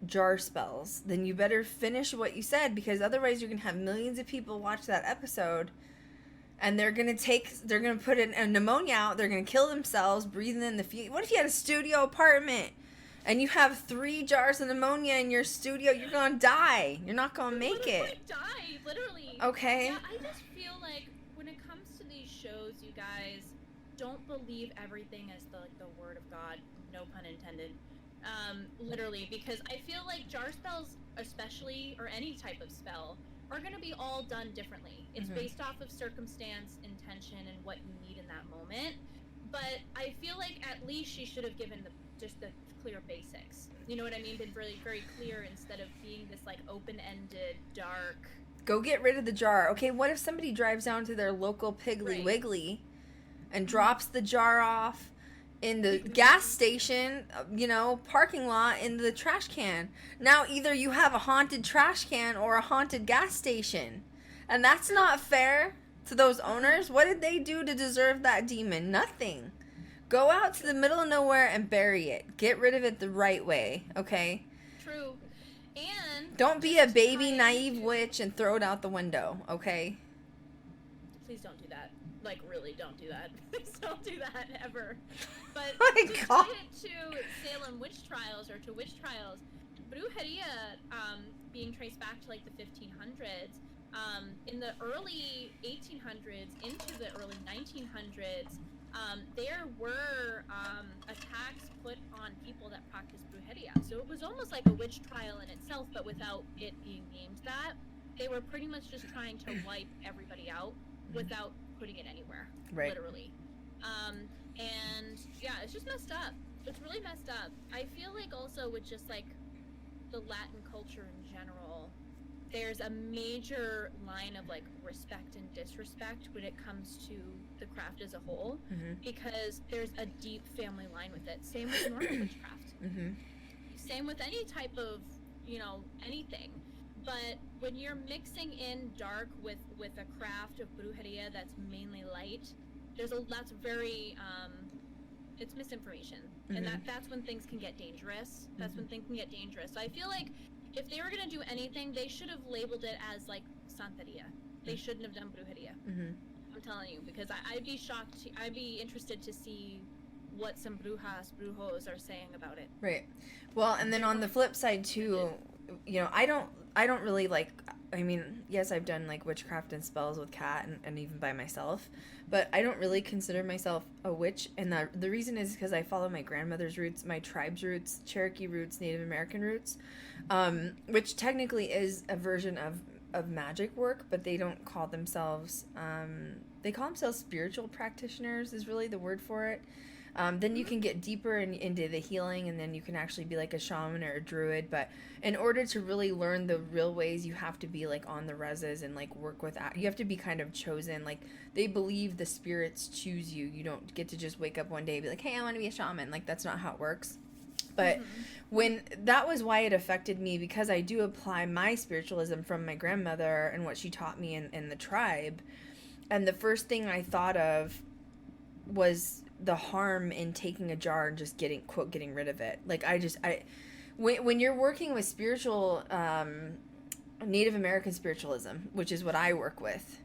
jar spells, then you better finish what you said, because otherwise you're gonna have millions of people watch that episode, and they're gonna put a pneumonia out. They're gonna kill themselves breathing in the what if you had a studio apartment and you have 3 jars of pneumonia in your studio? You're gonna die. You're not gonna make it. Die, literally. Okay. Yeah, I just feel like when it comes to these shows, you guys don't believe everything as the word of God, no pun intended. Literally, because I feel like jar spells, especially, or any type of spell, are going to be all done differently. It's based off of circumstance, intention, and what you need in that moment. But I feel like at least she should have given just the clear basics. You know what I mean? Been really very clear instead of being this like open-ended, dark. Go get rid of the jar. Okay, what if somebody drives down to their local Piggly Wiggly and drops the jar off in the gas station, parking lot, in the trash can? Now either you have a haunted trash can or a haunted gas station. And that's not fair. to those owners. What did they do to deserve that demon? Nothing. Go out to the middle of nowhere and bury it. Get rid of it the right way, okay? True. And don't be a baby naive witch and throw it out the window, okay? Please don't do that. Like, really, don't do that. Please don't do that ever. But My to God. tie it to Salem witch trials, or to witch trials, Brujeria, being traced back to like the 1500s, in the early 1800s into the early 1900s, there were attacks put on people that practiced Brujeria. So it was almost like a witch trial in itself, but without it being named that. They were pretty much just trying to wipe everybody out without putting it anywhere, literally. And yeah, it's just messed up. It's really messed up. I feel like also with just like the Latin culture in general, there's a major line of like respect and disrespect when it comes to the craft as a whole, because there's a deep family line with it. Same with normal witchcraft. Same with any type of, you know, anything. But when you're mixing in dark with a craft of brujeria that's mainly light, that's very it's misinformation, and that's when things can get dangerous. That's when things can get dangerous. So I feel like if they were gonna do anything, they should have labeled it as like Santeria. They shouldn't have done brujeria. I'm telling you, because I'd be shocked. I'd be interested to see what some brujos are saying about it. Right. Well, and then on the flip side too, you know, I don't really like, I mean, yes, I've done like witchcraft and spells with Kat and even by myself, but I don't really consider myself a witch. And the reason is because I follow my grandmother's roots, my tribe's roots, Cherokee roots, Native American roots, which technically is a version of magic work, but they don't call themselves, they call themselves spiritual practitioners is really the word for it. Then you can get deeper into the healing, and then you can actually be like a shaman or a druid. But in order to really learn the real ways, you have to be like on the reses and like work with that. You have to be kind of chosen. Like they believe the spirits choose you. You don't get to just wake up one day and be like, hey, I want to be a shaman. Like that's not how it works. But when that was why it affected me, because I do apply my spiritualism from my grandmother and what she taught me in the tribe. And the first thing I thought of was the harm in taking a jar and just getting rid of it. Like when you're working with spiritual, Native American spiritualism, which is what I work with,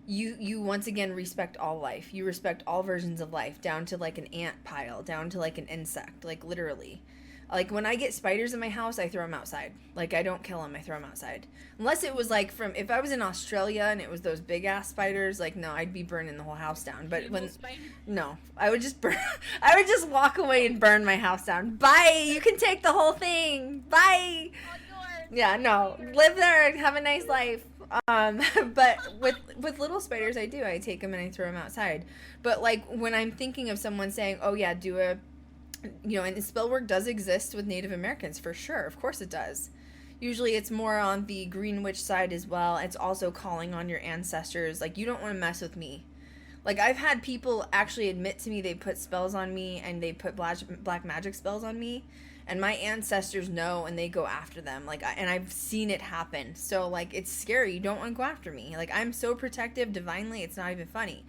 you once again respect all life. You respect all versions of life, down to like an ant pile, down to like an insect, like literally. Like when I get spiders in my house, I throw them outside. Like I don't kill them, I throw them outside. Unless it was like if I was in Australia and it was those big ass spiders, like no, I'd be burning the whole house down. But no, I would just burn. I would just walk away and burn my house down. Bye. You can take the whole thing. Bye. All yours. Yeah, no, live there and have a nice life. But with little spiders, I take them and I throw them outside. But like when I'm thinking of someone saying, oh yeah, do a, you know, and spell work does exist with Native Americans for sure. Of course it does. Usually it's more on the Green Witch side as well. It's also calling on your ancestors. Like you don't want to mess with me. Like I've had people actually admit to me they put spells on me and they put black magic spells on me. And my ancestors know and they go after them. Like, and I've seen it happen. So like, it's scary. You don't want to go after me. Like I'm so protective divinely. It's not even funny.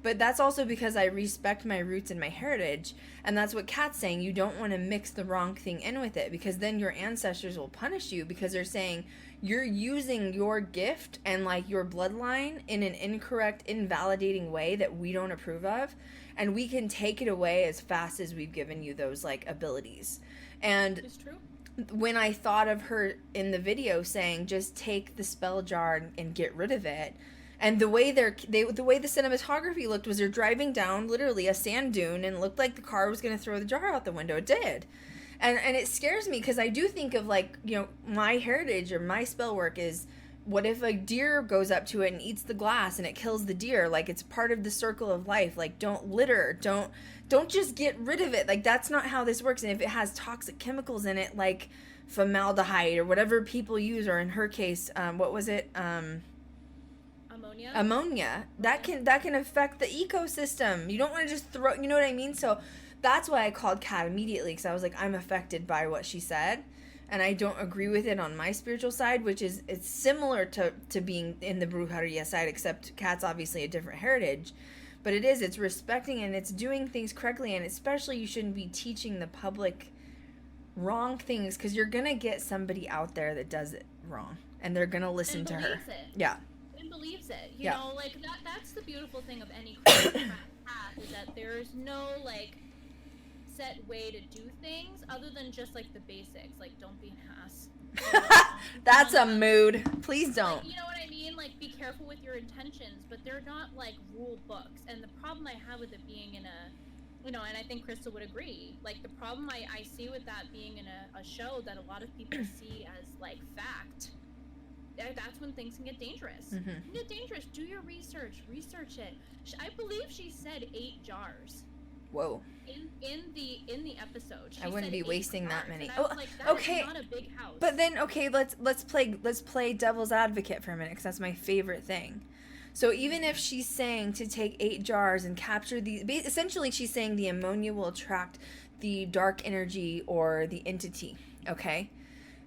But that's also because I respect my roots and my heritage. And that's what Kat's saying. You don't want to mix the wrong thing in with it, because then your ancestors will punish you, because they're saying you're using your gift and like your bloodline in an incorrect, invalidating way that we don't approve of. And we can take it away as fast as we've given you those like abilities. And It's true. When I thought of her in the video saying, just take the spell jar and get rid of it. And the way the cinematography looked was they're driving down literally a sand dune and it looked like the car was going to throw the jar out the window. It did. And it scares me, because I do think of like, you know, my heritage or my spell work is, what if a deer goes up to it and eats the glass and it kills the deer? Like it's part of the circle of life. Like don't litter. Don't just get rid of it. Like that's not how this works. And if it has toxic chemicals in it, like formaldehyde or whatever people use, or in her case, what was it? Ammonia. That can affect the ecosystem. You don't want to just throw, you know what I mean? So that's why I called Kat immediately, because I was like, I'm affected by what she said. and I don't agree with it on my spiritual side, which is, it's similar to being in the Brujeria side, except Kat's obviously a different heritage. But it's respecting and it's doing things correctly, and especially you shouldn't be teaching the public wrong things, because you're going to get somebody out there that does it wrong, and they're going to listen to her. Yeah. And believes it. You know, like, that's the beautiful thing of any Christian path, is that there's no, like, set way to do things other than just, like, the basics. Like, don't be an ass. That's a mood. Please don't. Like, you know what I mean? Like, be careful with your intentions, but they're not, like, rule books. And the problem I have with it being in a, you know, and I think Krystal would agree, like, the problem I see with that being in a show that a lot of people see as, like, fact, that's when things can get dangerous. Mm-hmm. Can get dangerous. Do your research it. I believe she said 8 jars. Whoa. In the episode, I wouldn't be wasting that many. Oh, like, that okay. is not a big house. But then, okay, let's play devil's advocate for a minute, because that's my favorite thing. So even if she's saying to take 8 jars and capture these, essentially she's saying the ammonia will attract the dark energy or the entity. Okay,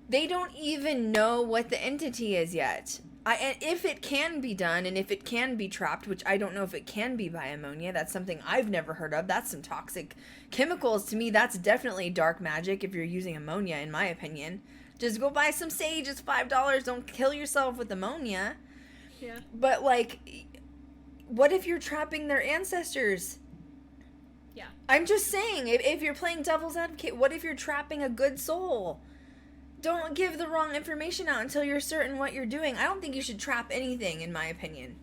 they don't even know what the entity is yet. And if it can be done, and if it can be trapped, which I don't know if it can be by ammonia, that's something I've never heard of. That's some toxic chemicals. To me, that's definitely dark magic if you're using ammonia, in my opinion. Just go buy some sage. It's $5. Don't kill yourself with ammonia. Yeah. But, like, what if you're trapping their ancestors? Yeah. I'm just saying, if you're playing devil's advocate, what if you're trapping a good soul? Don't give the wrong information out until you're certain what you're doing. I don't think you should trap anything, in my opinion.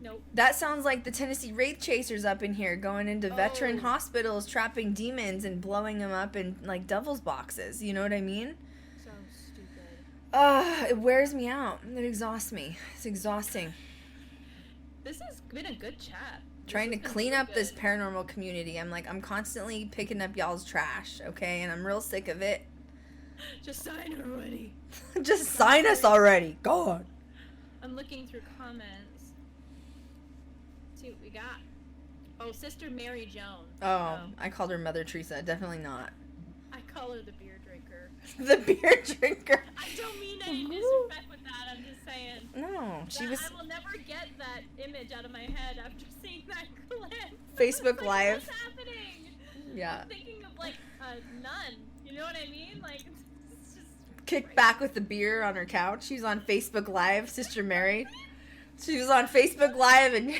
Nope. That sounds like the Tennessee Wraith Chasers up in here, going into veteran hospitals, trapping demons and blowing them up in, like, devil's boxes. You know what I mean? So stupid. It wears me out. It exhausts me. It's exhausting. This has been a good chat. Trying to clean up this paranormal community. I'm constantly picking up y'all's trash, okay? And I'm real sick of it. Just sign already. Just sign us already. God. I'm looking through comments. See what we got. Oh, Sister Mary Joan. Oh, I called her Mother Teresa. Definitely not. I call her the beer drinker. The beer drinker. I don't mean any disrespect with that. I'm just saying. No, she was. I will never get that image out of my head after seeing that clip. Facebook like, Live. What's happening? Yeah. I'm thinking of, like, a nun. You know what I mean? Like, it's just Kicked back with the beer on her couch. She's on Facebook Live, Sister Mary. She was on Facebook Live, and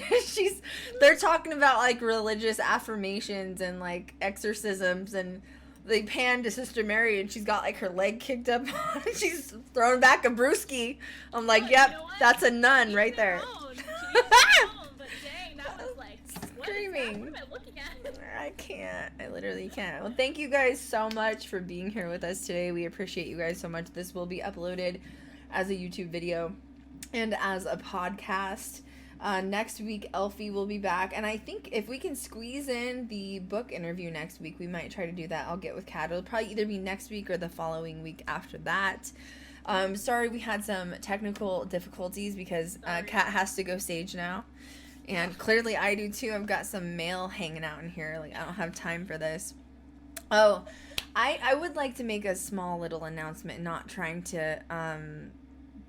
they're talking about, like, religious affirmations and, like, exorcisms, and they pan to Sister Mary, and she's got, like, her leg kicked up. She's throwing back a brewski. I'm like, yep, you know that's a nun right there. But dang, that was like, Screaming. What am I looking at? I can't. I literally can't. Well, thank you guys so much for being here with us today. We appreciate you guys so much. This will be uploaded as a YouTube video and as a podcast. Next week, Elfie will be back. And I think if we can squeeze in the book interview next week, we might try to do that. I'll get with Kat. It'll probably either be next week or the following week after that. Sorry we had some technical difficulties because Kat has to go stage now. And clearly I do too. I've got some mail hanging out in here. Like, I don't have time for this. Oh, I would like to make a small little announcement, not trying to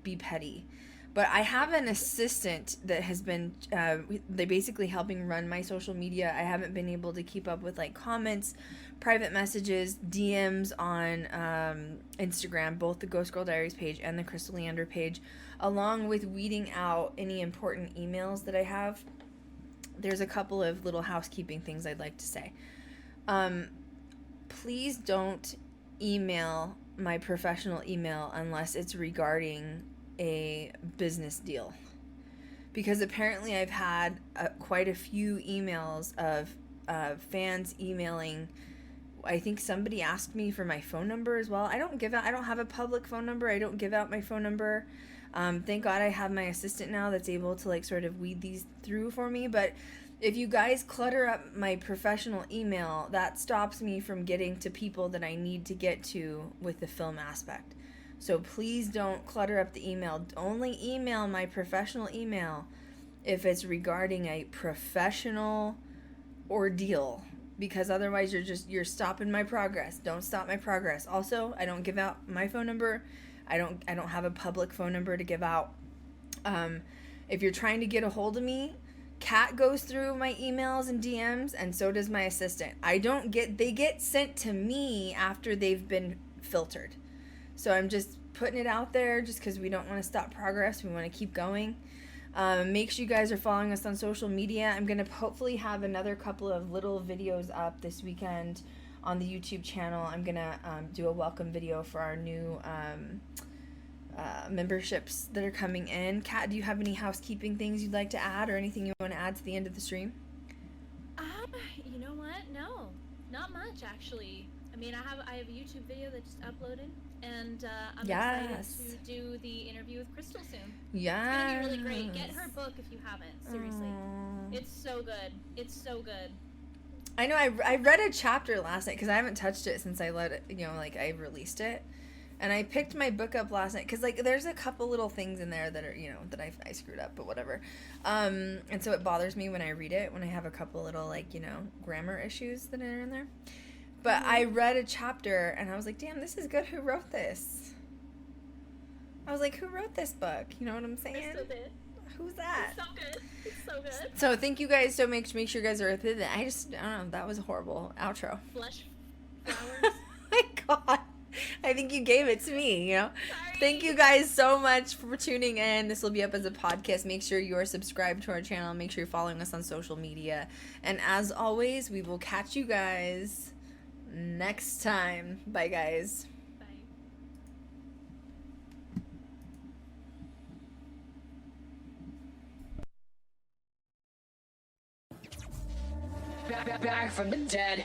be petty. But I have an assistant that has been, they're basically helping run my social media. I haven't been able to keep up with, like, comments, private messages, DMs on Instagram, both the Ghost Girl Diaries page and the Krystal Leandra page, along with weeding out any important emails that I have. There's a couple of little housekeeping things I'd like to say. Please don't email my professional email unless it's regarding a business deal, because apparently I've had quite a few emails of fans emailing. I think somebody asked me for my phone number as well. I don't have a public phone number. I don't give out my phone number. Thank God I have my assistant now that's able to, like, sort of weed these through for me. But if you guys clutter up my professional email, that stops me from getting to people that I need to get to with the film aspect. So please don't clutter up the email. Only email my professional email if it's regarding a professional ordeal. because otherwise you're stopping my progress. Don't stop my progress. Also, I don't give out my phone number. I don't have a public phone number to give out. If you're trying to get a hold of me, Kat goes through my emails and DMs, and so does my assistant. They get sent to me after they've been filtered. So I'm just putting it out there just because we don't want to stop progress. We want to keep going. Make sure you guys are following us on social media. I'm going to hopefully have another couple of little videos up this weekend on the YouTube channel. I'm going to do a welcome video for our new memberships that are coming in. Kat, do you have any housekeeping things you'd like to add or anything you want to add to the end of the stream? You know what? No, not much actually. I mean, I have a YouTube video that just uploaded, and I'm excited to do the interview with Krystal soon. Yeah, it's gonna be really great. Get her book if you haven't. Seriously, it's so good. It's so good. I know. I read a chapter last night because I haven't touched it since I let it. I released it. And I picked my book up last night because, there's a couple little things in there that are, that I screwed up, but whatever. And so it bothers me when I read it, when I have a couple little, grammar issues that are in there. But I read a chapter, and I was like, damn, this is good. Who wrote this? I was like, who wrote this book? You know what I'm saying? Krystal did. Who's that? It's so good. It's so good. So thank you guys so much. Make sure you guys are with it. I don't know. That was a horrible outro. Flesh flowers. Oh my God. I think you gave it to me, Sorry. Thank you guys so much for tuning in. This will be up as a podcast. Make sure you are subscribed to our channel. Make sure you're following us on social media. And as always, we will catch you guys next time. Bye, guys. Back from the dead.